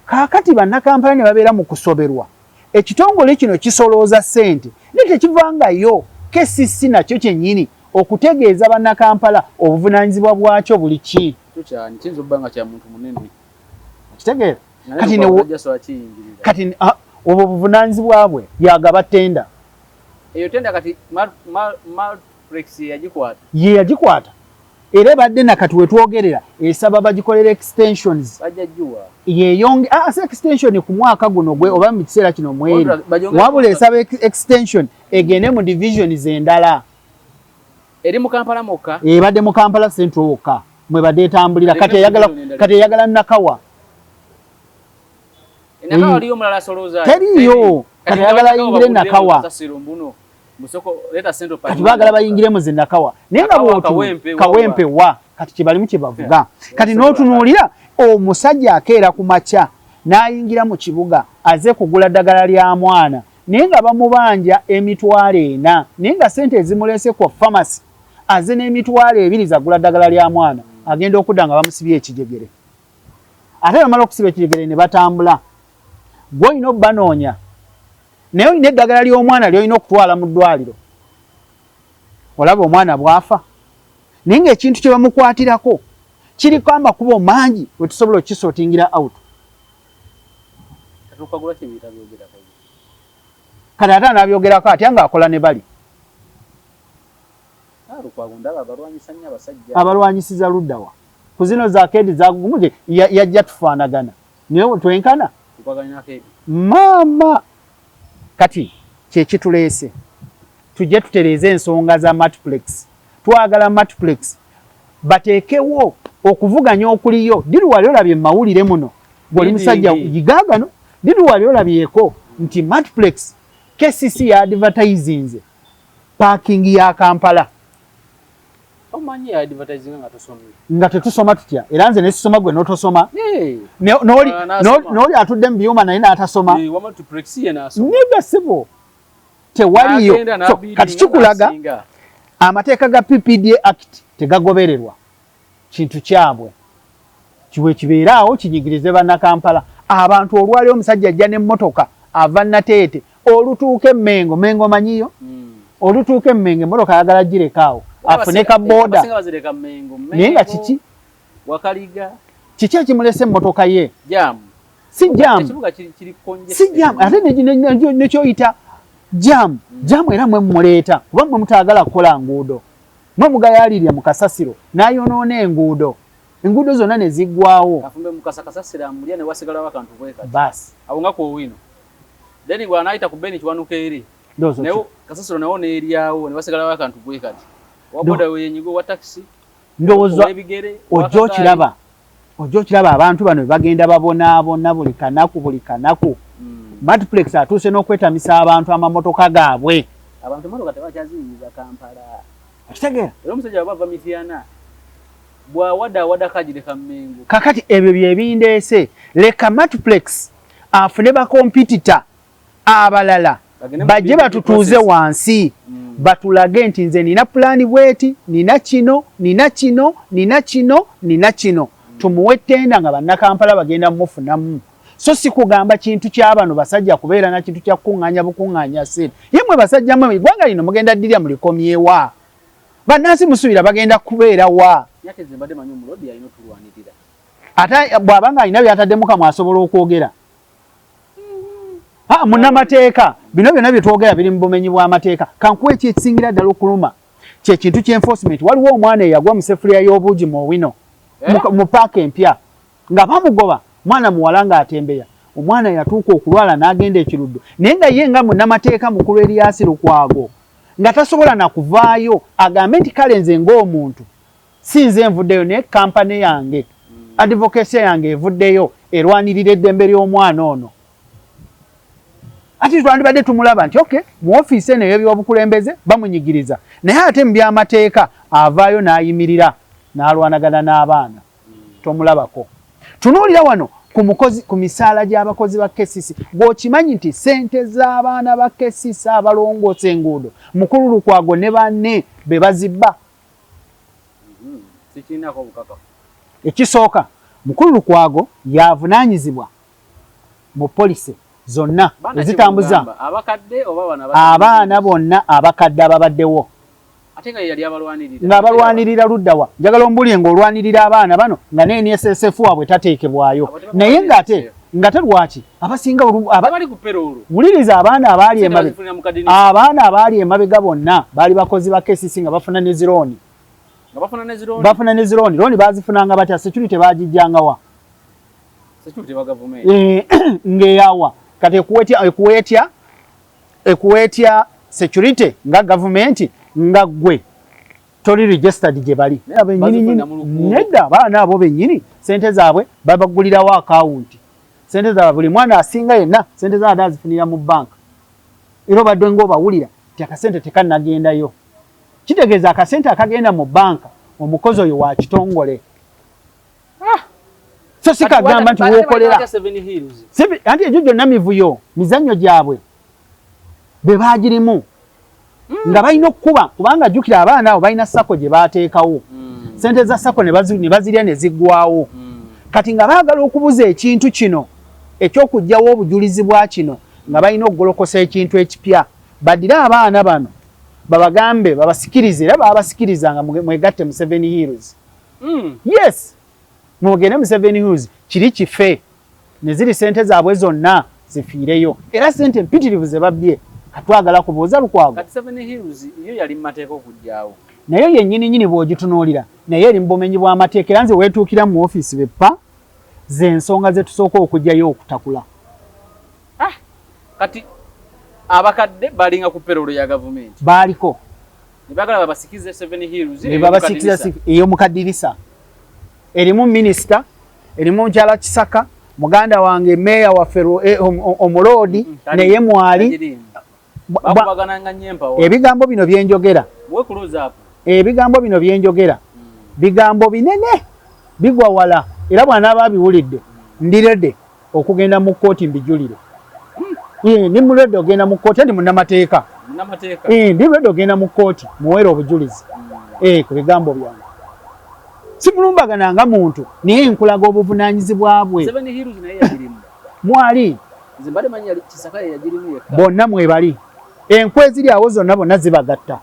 Kaakati bannakampala ne babeera mu kusoberwa ekitongole kino kisolooza ssente ne tekivangayo KCC nakyo kyennyini okutegeeza bannakampala obuvunaanyizibwa bwakyo buli ki. Kitegeera kati obwo buvunaanyizibwa bwe yagaba ttenda. Eyo ttenda kati Multiplex yagikwata era ebadde nakati wetwogerera esaba bagikolera extensions yeyonge extension ku mwaka guno gwe oba mu kiseera kino mweri wabula esaba extension egende mu divisions endala eri mu Kampala mokka ebadde mu Kampala Central wokka mwe badde etambulira kati eyagala Nakawa teriyo kati eyagala yingire Nakawa kati baagala bayingire mu Nakawa naye nga Kawempe wa kati kibalimu kyebavuga kati n'otunuulira omusajja akeera ku makya n'ayingira mu kibuga aze kugula ddagala lya mwana naye nga bamubanja emitwalo 4 naye nga ssente ezimuleese ku pharmacy aze n'emitwalo 2 zagula ddagala lya mwana agenda okudda nga bamusibye ekijegere ate bamala okusiba ekijegere ne batambula gwe olina obbanoonya naye olina eddagala ly'omwana ly'olina okutwala mu ddwaliro olaba omwana bw'afa naye ng'ekintu kye bamukwatirako kiriko amakubo mangi we tusobola okukisootingira out. Kati ate anabyogerako atya ng'akola ne bali abalwanyisiza luddawa ku zino zaakedi zagumuje yajja tufaanagana naye twenkana maama. Kati kyekituleese tujje tutereeze ensonga za Multiplex. Twagala Multiplex bateekewo okuvuganya okuliyo diri wali olabye mawulire muno goli musajja yigaagano diri wali olabyeko nti Multiplex KCC ya advertising parking ya Kampala omanyi ya advertising nga tetusoma tutya era nze nesisoma gwe n'otosoma n'oli atudde mu byuma naye n'atasoma niba sibo tewaliyo kati kikulaga amateeka ga PPDA Act tegagobererwa kintu kyabwe kiwe kibeeraawo kinyigirize bannakampala abantu olwali omusajja ajja n'emmotoka ava Nateete olutuuka Mengo manyiyo olutuuka Mengo emmotoka ayagala girekaawo afune ka boda naye nga kiki kiki ekimulese emmotoka ye si jam ate nekyoyita jam era mwe muleeta kuba mwe mutaagala kukola nguudo mwe mugayaalirya mu kasasiro n'ayonoona enguudo zonna ne ziggwawo basi awo nga kwowino then gwanaayita ku beni kiwanuka eri naye kasasiro nawo neeryawo ne wasigalawo akantu bwe kati waboda wenyigo wa taxi ndowooza ojja okiraba abantu bano bagenda babonaabona buli kanaku Multiplex atuuse n'okwetamisa abantu amamotoka gaabwe abantu motoka tebakyaziyiza Kampala okitegeera era omusajja bava Mityana bwawada kagireka Mengo kakati ebyo byebindeese leka Multiplex afune bakompitita abalala bajje batutuuze wansi batulage nti nze nina pulaani bweti nina kino tumuwe ttenda nga bannakampala bagenda mufunamu so si kugamba kintu ky'abano basajja kubeera na kintu kya kukuŋŋaanya ssente yemwe basajja mwe eggwanga lino mugenda ddirya mulikomyewa bannansi musuubira bagenda kubeera wa ate bw'aba nga alina by'ataddemu kamwe asobola okwogera Munnamateeka bino byonna bye twogera biri mu bumenyi bw'amateeka kankuwa ekisingira ddala okuluma kye kintu ky'enforcement waliwo omwana eyagwa mu seffuliya y'obuugi mu Owino mu paaka empya nga bamugoba mwana muwala ng'atembeya omwana yatuuka okulwala n'agenda ekiruddo naye nga ye nga munnamateeka mukulu Erias Lukwago nga tasobola na kuvaayo agambe nti kale nze ng'omuntu si nze nvuddeyo naye kampani yange advocacy yange evuddeyo erwanirira eddembe ly'omwana ono ati twandibadde tumulaba nti okay mu ofiisi eno ey'ebyobukulembeze bamunyigiriza naye ate mu by'amateeka avaayo n'ayimirira n'alwanagana n'abaana tomulabako tunuulira wano ku misaala gy'abakozi ba KCC bw'okimanyi nti ssente z'abaana ba KCC abalongoosa enguudo mukulu Lukwago ne banne be bazibba ekisooka mukulu Lukwago yavunaanyizibwa mu polisi zonna ezitambuza abaana bonna abakadde ababaddewo nga balwanirira luddawa njagala ombulye ng'olwanirira abaana bano nga NSSF waabwe tateekebwayo naye ng'ate lwaki abasinga wuliriza abaana abaali emabega bonna baali bakozi ba KCC nga bafuna ne zirooni looni bazifunanga batya security bagijjangawa ng'eyawa kati ekuweetya security nga gavumenti nga gwe toli registered gye bali nedda abaana abo bennyini sente zaabwe babagulirawo akawunti sente zaabwe buli mwana asinga yenna sente zaabwe azifunira mu banka era obadde ng'obawulira nti akasente tekannagendayo kitegeeza akasente akagenda mu banka omukozi oyo wa kitongole so sikagamba nti wookolera anti egyo gyonna mivuyo mizannyo gyabwe be baagirimu nga balina okukuba kubanga jjukira abaana abo balina sako gye baateekawo sente za sako ne bazirya ne ziggwawo kati nga baagala okubuza ekintu kino eky'okuggyawo obujulizi bwa kino nga balina okugolokosa ekintu ekipya baddire abaana bano babagambe babasikirize era babasikirizanga mwegatte mu Seven Hills yes mwogere mu Seven Hills kiri kife ne ziri sente zaabwe zonna zifiireyo era sente mpitirivu ze babbye atwagala kubuuza Lukwago kati Seven Hills iyo yali mateeko okujjaawo naye yennyini bw'ogitunuulira naye eri mu bumenyi bw'amateeka era nze weetuukira mu ofiisi beppa z'ensonga ze tusooka okujjayo okutakula kati abakadde balinga ku perolo ya gavumenti baaliko ne bagala babasikize Seven Hills ne babasikiza eyo mu kaddirisa erimu minisita erimu Njala Kisaka muganda wange meya waffe omuloodi naye mwali ebigambo bino byenjogera bigambo binene bigwa wala era bw'anaaba biwulidde ndiredde okugenda mu kkooti mbijulire ndi muledde ogenda mu kkooti ndi munnamateeka ndi muledde ogenda mu kkooti muweere obujulizi ku bigambo byange simulumbagananga muntu naye nkulaga obuvunaanyizibwa bwe mwali bonna mwebali enkwe eziri awo zonna bonna zibagatta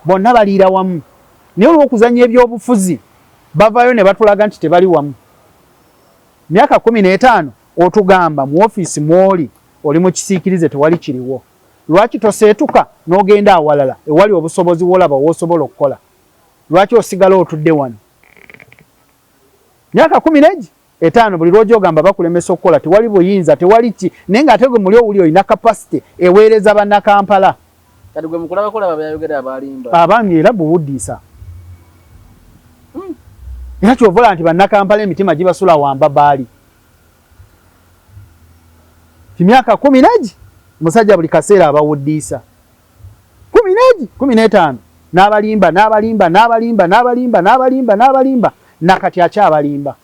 bonna baliira wamu naye olw'okuzanya ebyobufuzi bavaayo ne batulaga nti tebali wamu myaka 15 otugamba mu ofiisi mwoli oli mu kisiikirize tewali kiriwo lwaki toseetuka n'ogenda awalala ewali obusobozi wolaba w'osobola okukola lwaki osigala otudde wano myaka 15 buli lw'ojogamba bakulemesa okukola tewali buyinza tewali ki naye ng'ate gwe muli owuli olina kapasite eweereza bannakampala kati gwe mukulabakola babyayogera abalimba abaami era buwuddiisa era kyovola nti bannakampala emitima gibasula wamba baali kimyaka 10 musajja buli kaseera abawuddiisa 15 n'abalimba nakati akyabalimba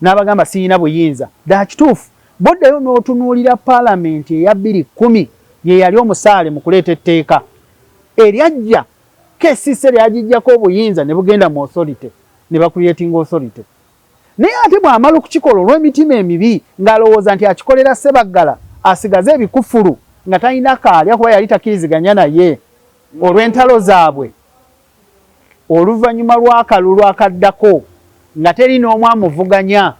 n'abagamba siyina buyinza ddala kituufu boddayo n'otunuulira paalamenti eya 2010 ye yali omusaale mu kuleeta etteeka eryajja KCC lyagijjako obuyinza ne bugenda mu authority ne bakuyetinga authority naye ate bw'amala okukikola olw'emitima emibi ng'alowooza nti akikolera Ssebaggala asigaze ebikufulu nga talina kaalya kuba yali takkiriziganya naye olw'entalo zaabwe oluvannyuma lw'akalulu akaddako nga teri n'omu amuvuganya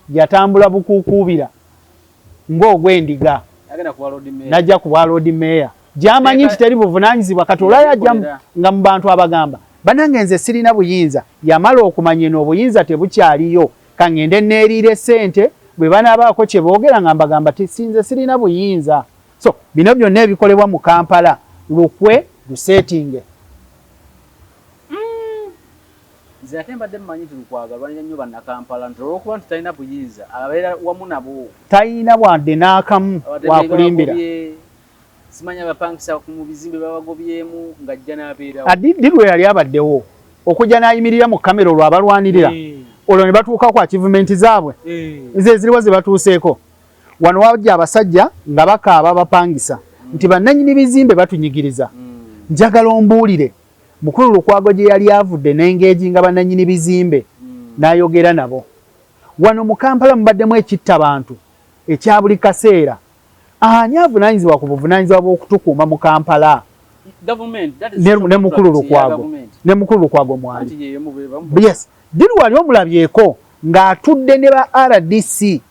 yatambula bukuukuubira ng'ogwendiga najja ku bwa Lord Mayor gyamanyi nti teri buvunaanyizibwa kati olwayajja nga mu bantu abagamba bannange nze sirina buyinza yamala okumanya eno obuyinza tebukyaliyo kangende neeriire ssente bwe banaabaako kye boogera nga mbagamba sinze sirina buyinza so bino byonna ebikolebwa mu Kampala lukwe luseetinge nze ate mbadde mmanyi tulukwagalwanya nnyo bannakampala nti olw'okuba nti talina buyinza abeera wamu nabo talina wadde n'akamu wakulimbira simanya abapangisa mu bizimbe babagobyemu ng'ajja n'abeerawo adiddirwe yali abaddewo okujja n'ayimirira mu kamera olwo abalwanirira olwo ne batuuka ku achievement zaabwe nze eziriwo ze batuuseeko wano wajja abasajja nga bakaaba bapangisa nti bannannyini bizimbe batunyigiriza njagala ombuulire mukulu Lukwago gye yali avudde n'engeegi nga bannannyini bizimbe n'ayogera nabo wano mu Kampala mubaddemu ekitta bantu ekya buli kaseera ani avunaanyizibwa ku buvunaanyizibwa bw'okutukuuma mu Kampala ne mukulu Lukwago mwali yes diri wali omulabyeko ng'atudde ne ba RDC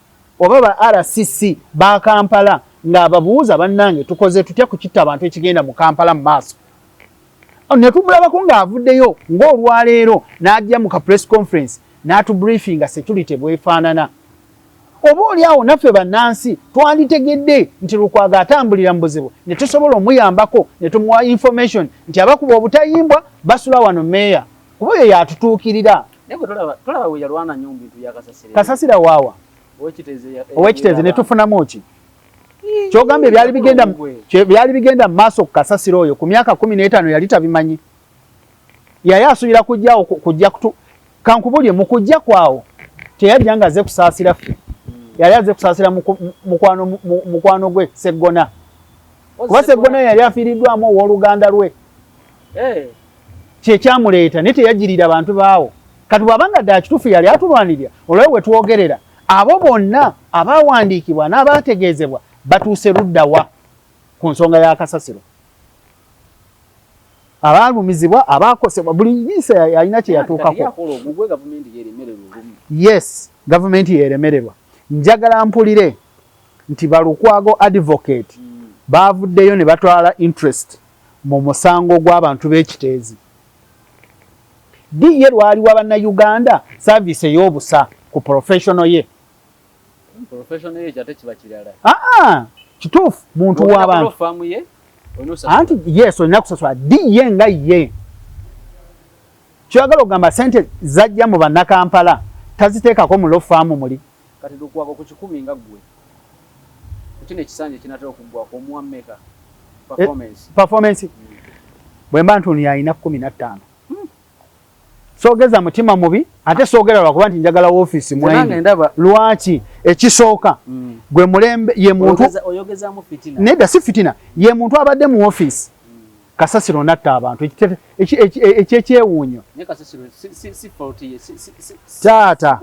oba ba RCC ba Kampala ng'ababuuza bannange tukoze tutya ku kitta abantu ekigenda mu Kampala mu maaso ne tumulabako ng'avuddeyo ng'olwaleero n'ajja mu ka press conference n'atubriefinga security bwefaanana oba oliawo naffe bannansi twanditegedde nti Lukwago atambulira mu buzibu ne tusobola omuyambako ne tumuwa information nti abakuba obutayimbwa basula wano meeya kuba oyo yatutuukirira tolaba we yalwana nnyo mu bintu bya Kasasira waawa owekiteeze ne tufunamu ki kyogambye byali bigenda mu maaso ku Kasasiro oyo ku myaka 15 yali tabimanyi yali asuubira kujja kankubulye mu kujja kwawo teyajja nga aze kusaasira ffe yali aze kusaasira mukwano gwe Seggona kuba Seggona yali afiiriddwamu ow'oluganda lwe kyekyamuleeta naye teyajjirira abantu baawo kati bw'abanga ddala kituufu yali atulwanirira olwayo we twogerera abo bonna abaawandiikibwa n'abaategeezebwa batuuse luddawa ku nsonga ya Kasasiro abaalumizibwa abaakosebwa buli yise yalina kye yatuukako yes gavumenti yeeremererwa njagala mpulire nti Balukwago advocate baavuddeyo ne batwala interest mu musango gw'abantu b'ekiteezi ye lwaliwo abannayuganda service ey'obusa ku professional ye kituufu muntu w'abantu anti yes olina kusasula ye nga ye kyoyagala okugamba sente zajja mu bannakampala taziteekako mu lofaamu muli kati Lukwago ku 10 nga ggwe kino ekisanja kinatera okuggwako omuwa mmeka performance bwe mba ntuni alina 15 soogeza mutima mubi ate soogera lwakuba nti njagala woofiisi mwenge lwaki ekisooka gwe mulembe ye muntu nedda si fitina ye muntu abadde mu woofiisi Kasasiro natta abantu ekyekyewuunyo taata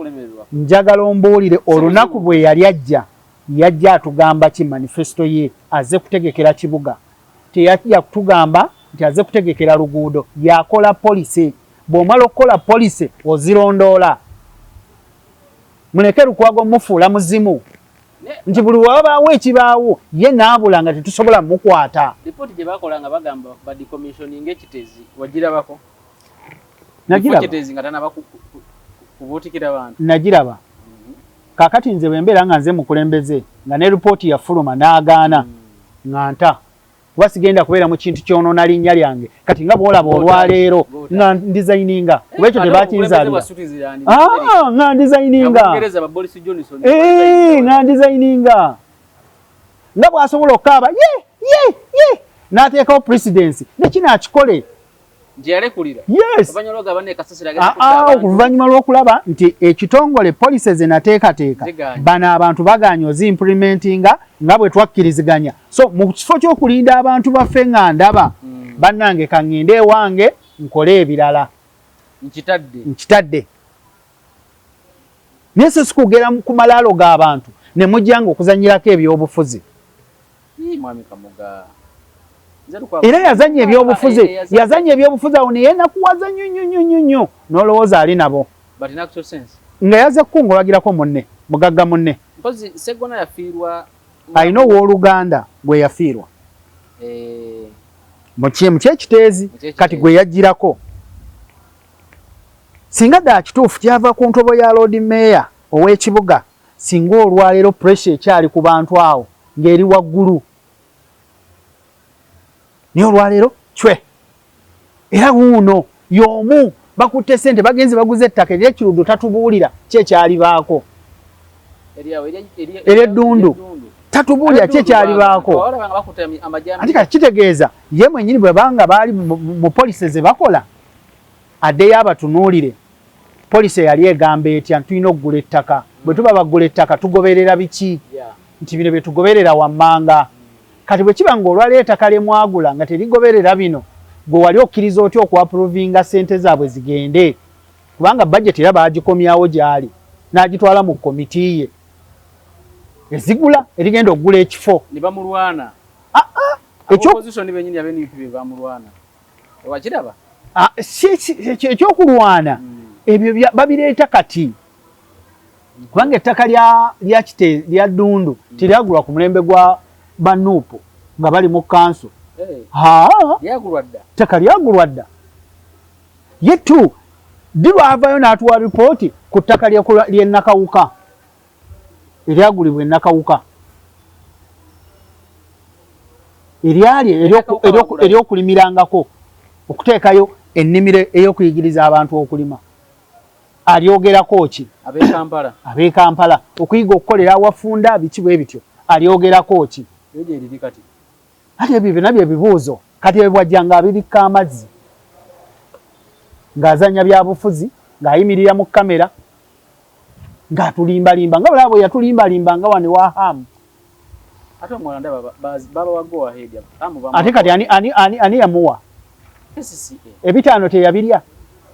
njagala ombuulire olunaku bwe yali yajja atugamba ki manifesto ye aze kutegekera kibuga teyajja kutugamba nti aze kutegekera luguudo yakola polisi bw'omala okukola polisi ozirondoola muleke Lukwago mufuula muzimu nti buli wabaawo ekibaawo ye naabula nga tetusobola mukwata lipooti gye bakola nga bagamba badi commissioning ekiteezi wagirabako nagiraba kakati nze bwembeera nga nze mukulembeze nga ne lipooti yafuluma n'agaana nga nta kuba sigenda kubeera mu kintu kyonoona linnya lyange kati nga bwolaba olwaleero nga ndizayininga kuba ekyo tebakinzaalira nga ndizayininga nga ndizayininga nga bw'asobola okukaaba ye n'ateekawo presidensi nekinakikole oluvannyuma lw'okulaba nti ekitongole polisi ze nateekateeka bano abantu baganya ozimplementinga nga bwe twakkiriziganya so mu kifo ky'okulinda abantu baffe nga ndaba bannange kaŋŋende ewange nkole ebirala nkitadde naye se sikugera ku malaalo g'abantu ne mujjanga okuzanyirako ebyobufuzi era yazanya ebyobufuzi awo naye nakuwaza nnyo n'olowooza ali nabo nga yaze kukungulagirako munne mugagga munne mpozi Seggona yafiirwa ayina owooluganda gwe yafiirwa mu kyekiteezi kati gwe yajjirako singa ddala kituufu kyava ku ntobo ya Lord Mayor ow'ekibuga singa olwaleero pressure ekyali ku bantu awo ng'eri waggulu naye olwaleero cwe era wuuno y'omu bakutte ssente bagenzi baguze ettaka ery'ekiruddu tatubuulira kyekyalibaako ery'eddundu tatubuulira kyekyalibaako ati kati kitegeeza ye mwennyini bwe banga baali mu polisi ze bakola addeyo abatunuulire polisi yali egamba etya tulina okugula ettaka bwe tuba bagula ettaka tugoberera biki nti bino bye tugoberera wammanga kati bwe kiba ng'olwaleero ettaka lye mwagula nga terigoberera bino gwe wali okkiriza otya okwapuruvinga ssente zaabwe zigende kubanga bajeti era baagikomyawo gy'ali n'agitwala mu komiti ye ezigula erigenda okugula ekifo ne bamulwana ekyokulwana ebyo babireeta kati kubanga ettaka lya ddundu teryagulwa ku mulembe gwa banuupu nga bali mu kanso ttaka lyagulwa dda ye tu dirwavayo n'atuwa ripooti ku ttaka ly'e Nakawuka eryagulibwa e Nakawuka eryali ery'okulimirangako okuteekayo ennimiro ey'okuyigiriza abantu okulima alyogerako ki ab'e Kampala okuyiga okukolera awafunda biki bwe bityo alyogerako ki ate ebyo byonna bye bibuuzo kati ebwajjanga abibikka amazzi ng'azanya byabufuzi ng'ayimirira mu kamera ng'atulimbalimba nga bulaba bwe yatulimbalimba nga wano wa Hamu ate kati ani yamuwa ebitaano teyabirya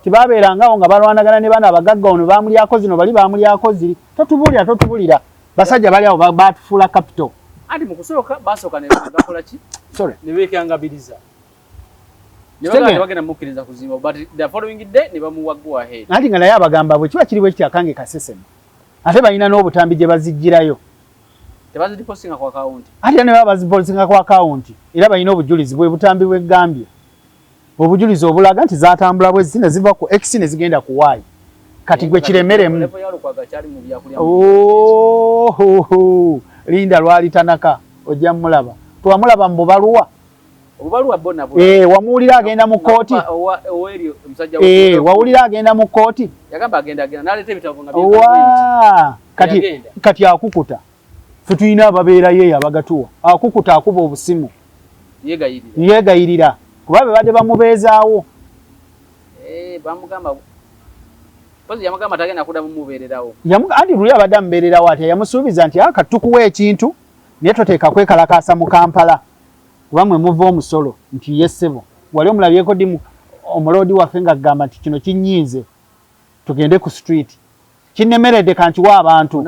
tibabeerangawo nga balwanagana ne bana abagagga ono baamulyako zino bali baamulyako ziri totubulira basajja bali awo baatufuula capital andi mu kusooka basooka ne bakola ki ne beekangabiriza bagenda mukkiriza kuzimba but the following day ne bamuwa go ahead andi nga naye abagamba bwe kiba kiri bwe kityakange kasesemu ate balina n'obutambi gye bazijjirayo tebazipostinga ku akawunti ate ne baba bazipostinga ku akawunti era balina obujulizi bwe butambi bw'eggambye obujulizi obulaga nti zaatambula bwe zine ziva ku X ne zigenda ku Y kati gwe kiremeremu linda lwali tanaka ojja mulaba twamulaba mu bubaluwa wamuwulira agenda mu kooti wawulira agenda mu kooti kati akukuta fe tulina ababeerayo eyo abagatuwa akukuta akuba obusimu yegayirira kuba be badde bamubeezaawo andi luli abadde amubeererawo atya yamusuubiza nti katukuwa ekintu naye toteeka kwekalakaasa mu Kampala kuba mwe muva omusolo nti ye ssebo wali omulabyeko ddi omuloodi waffe nga kugamba nti kino kinnyiize tugende ku street kinnemeredde kankiwa abantu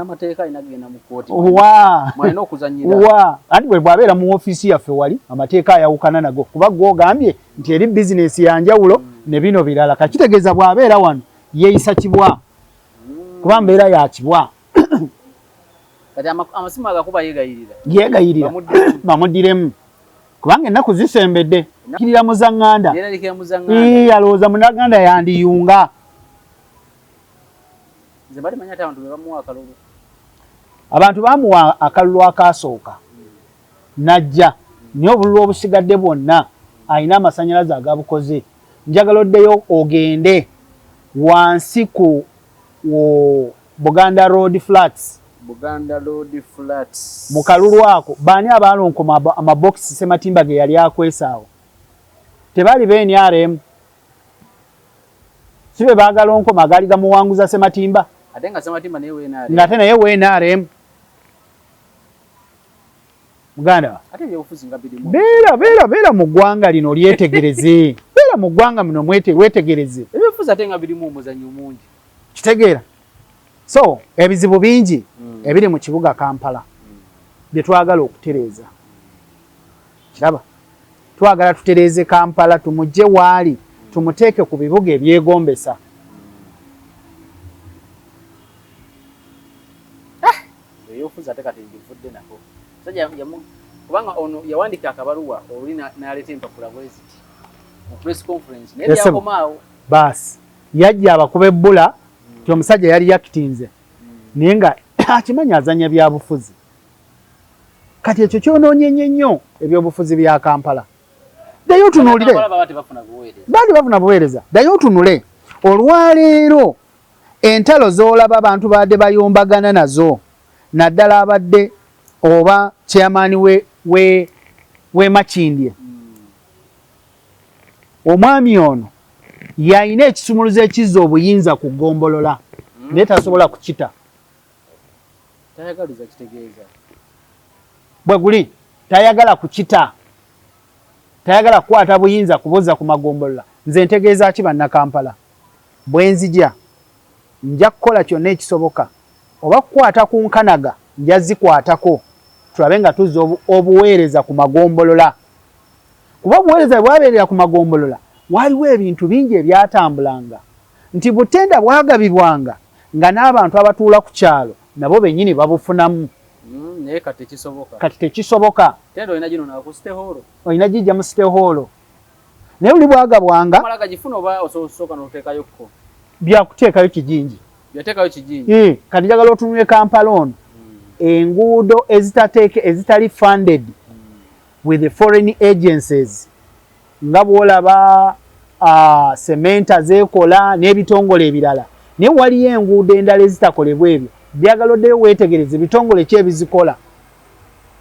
anti bwe bwabeera mu ofiisi yaffe wali amateeka ayawukana nago kuba gwogambye nti eri bizinesi yanjawulo ne bino birala kakitegeeza bwabeera wano yeeyisa kibwa kuba mbeera ya kibwa yegayirira bamuddiremu kubanga ennaku zisembedde kirira muzaŋŋanda alowooza munaŋŋanda yandiyunga abantu bamuwa akalulu akasooka najja naye obululu obusigadde bwonna alina amasannyalaze agabukoze njagala oddeyo ogende wansi ku Buganda Road Flats mu kalulu ako baani abalonkoma amabokisi Sematimba ge yali akwesaawo tebaali BNRM sibe baagalonkoma agaali gamuwanguza Sematimba ng'ate naye WNRM muganda beera mu ggwanga lino lyetegereze beera mu ggwanga muno wetegereze kitegeera so ebizibu bingi ebiri mu kibuga Kampala bye twagala okutereeza kiraba twagala tutereeze Kampala tumugye waali tumuteeke ku bibuga ebyegombesa sajja kubanga ono yawandika akabaluwa olina n'aleeta empapula bweziti mu press conference naye yakomaawo basi yajja abakuba ebbula ti omusajja yali yakitinze naye nga akimanya azanya byabufuzi kati ekyo kyonoonye nnyo ebyobufuzi bya Kampala. Ddayo otunuulire baali bafuna buweereza. Ddayo otunule olwaleero entalo z'olaba abantu badde bayombagana nazo naddala abadde oba chairman we Makindye omwami ono yalina ekisumuluzo ekizza obuyinza ku ggombolola naye tasobola kukita. Tayagaliza kitegeeza bwe guli tayagala kukita, tayagala kukwata buyinza kubuza ku magombolola. Nze ntegeeza ki bannakampala bwe nzija nja kukola kyonna ekisoboka oba kukwata ku nkanaga nja zikwatako tulabe nga tuzza obuweereza ku magombolola. Kuba obuweereza bwabeerera ku magombolola waliwo ebintu bingi ebyatambulanga nti Butenda bwagabibwanga nga n'abantu abatuula ku kyalo nabo bennyini babufunamu. Naye kati tekisoboka. Kati tekisoboka. Tendo olina gino na ku Steholo. Olina gijja mu Steholo. Naye oli bwagabwanga malaga gifuna oba osooka n'oteekayo ko. Byakuteekayo kijinji. Byateekayo kijinji. Kati njagala otunule Kampala ono. Enguudo ezitali funded with the foreign agencies nga bw'olaba sementa zeekola n'ebitongole ebirala. Naye waliyo enguudo endala ezitakolebwa ebyo. Byagala oddeyo weetegereze bitongole ki ebizikola.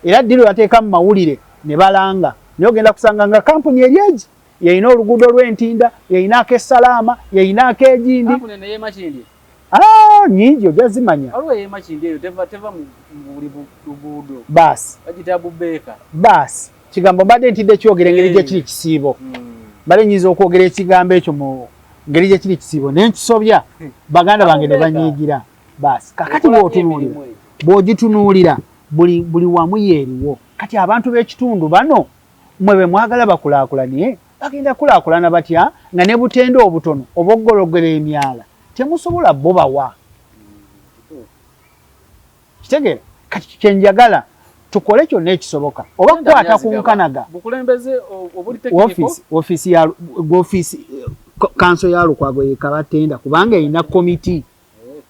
Era ddiro yateeka mu mawulire ne balanga. Naye ogenda kusanga nga kampuni eri egi yayina oluguudo lw'Entinda, yayina ak'Essalaama, yayina ak'Egindi. Kampuni eno ye Makindye. Nyingi ojja zimanya. Waliwo ye Makindye eyo teva mu buli luguudo. Baasi. Bagita Bubeeka. Baasi. Kigambo mbadde ntidde kyogera engeri gye kiri kisiibo. Mbadde nyiza okwogera ekigambo ekyo mu ngeri gye kiri kisiibo naye nkisobya baganda bange ne banyiigira. Basi kakati bw'ogitunuulira buli wamu yeeriwo. Kati abantu b'ekitundu bano mmwe be mwagala bakulaakulanye bagenda kulaakulana batya nga ne Butenda obutono oboggologera emyala temusobola bo bawa. Kitegeera kati kyenjagala tukole kyonna ekisoboka oba kukwata ku nkanaga bukulembeze obuli tekniko office kanso ya Lukwago yekabatenda kubanga erina komiti.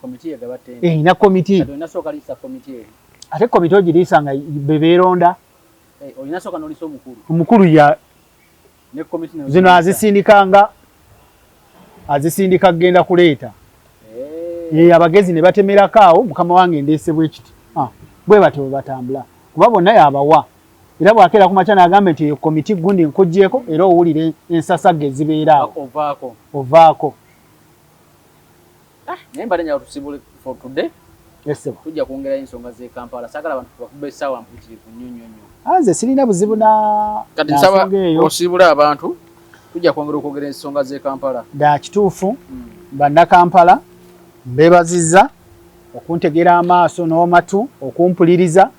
Komiti ya gabatenda. Ina komiti. Olinasoka lisa komiti eri. Ate komiti ogirisa nga beberonda. Olinasoka noliso omukulu. Omukulu ya ne komiti ne zino azisindika genda kuleeta. Abagezi ne batemerako awo mukama wange ndeesebwa ekiti. Bwe batyo batambula. Kuba bonna yabawa. Era bwakera ku makya n'agamba nti komiti gundi nkuggyeko era owulire ensasagge ezibeera awo. Ovaako. Naye mbadde njagala tusibule for today. Yes sir. Tujja kwongera ensonga z'e Kampala. Saagala abantu bakube essaawa mpitirivu nnyo nnyo. Nze sirina buzibu na kati nsaba osibule abantu tujja kwongera ensonga z'e Kampala. Da kituufu bannakampala mbeebazizza okuntegera amaaso n'amatu okumpuliriza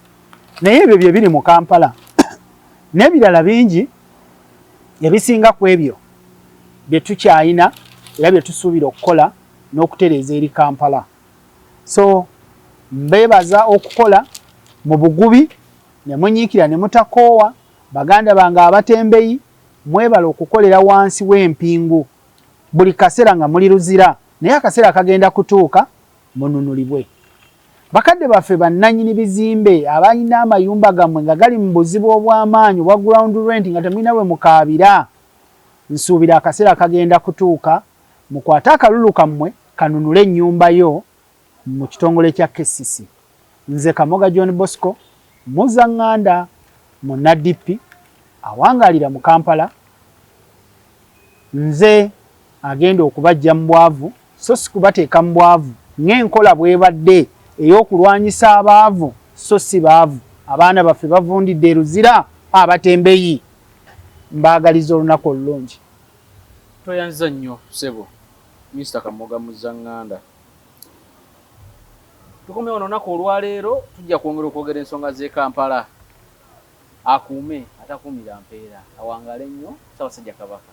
naye ebyo bye biri mu Kampala. N'ebirala bingi ebisinga ku ebyo bye tukyayina era bye tusuubira okukola n'okutereeza eri Kampala. So mbeebaza okukola mu bugubi ne munyiikira ne mutakoowa baganda bange abatembeyi mwebala okukolera wansi w'empingu buli kaseera nga muli luzira naye akaseera kagenda kutuuka mununulibwe. Bakadde baffe bannannyini bizimbe abalina amayumba gammwe nga gali mu buzibu obw'amaanyi obwa ground rent nga temulina bwe mukaabira nsuubira akaseera kagenda kutuuka mukwate akalulu kammwe kanunule ennyumba yo mu kitongole kya KCC. Nze Kamoga John Bosco Muzaŋŋanda mu NADP awangaalira mu Kampala. Nze agenda okubajja mu bwavu so si kubateeka mu bwavu ng'enkola bwebadde ey'okulwanyisa abaavu so si baavu. Abaana baffe bavundidde eruzira abatembeyi. Mbaagaliza olunaku olulungi. Toyanza nnyo ssebo Mr. Kamoga Muzaŋŋanda. Tukomye ono olunaku olwaleero tujja kwongera ensonga z'e Kampala. Akuume atakuumira mpeera awangaale nnyo Ssaabasajja Kabaka.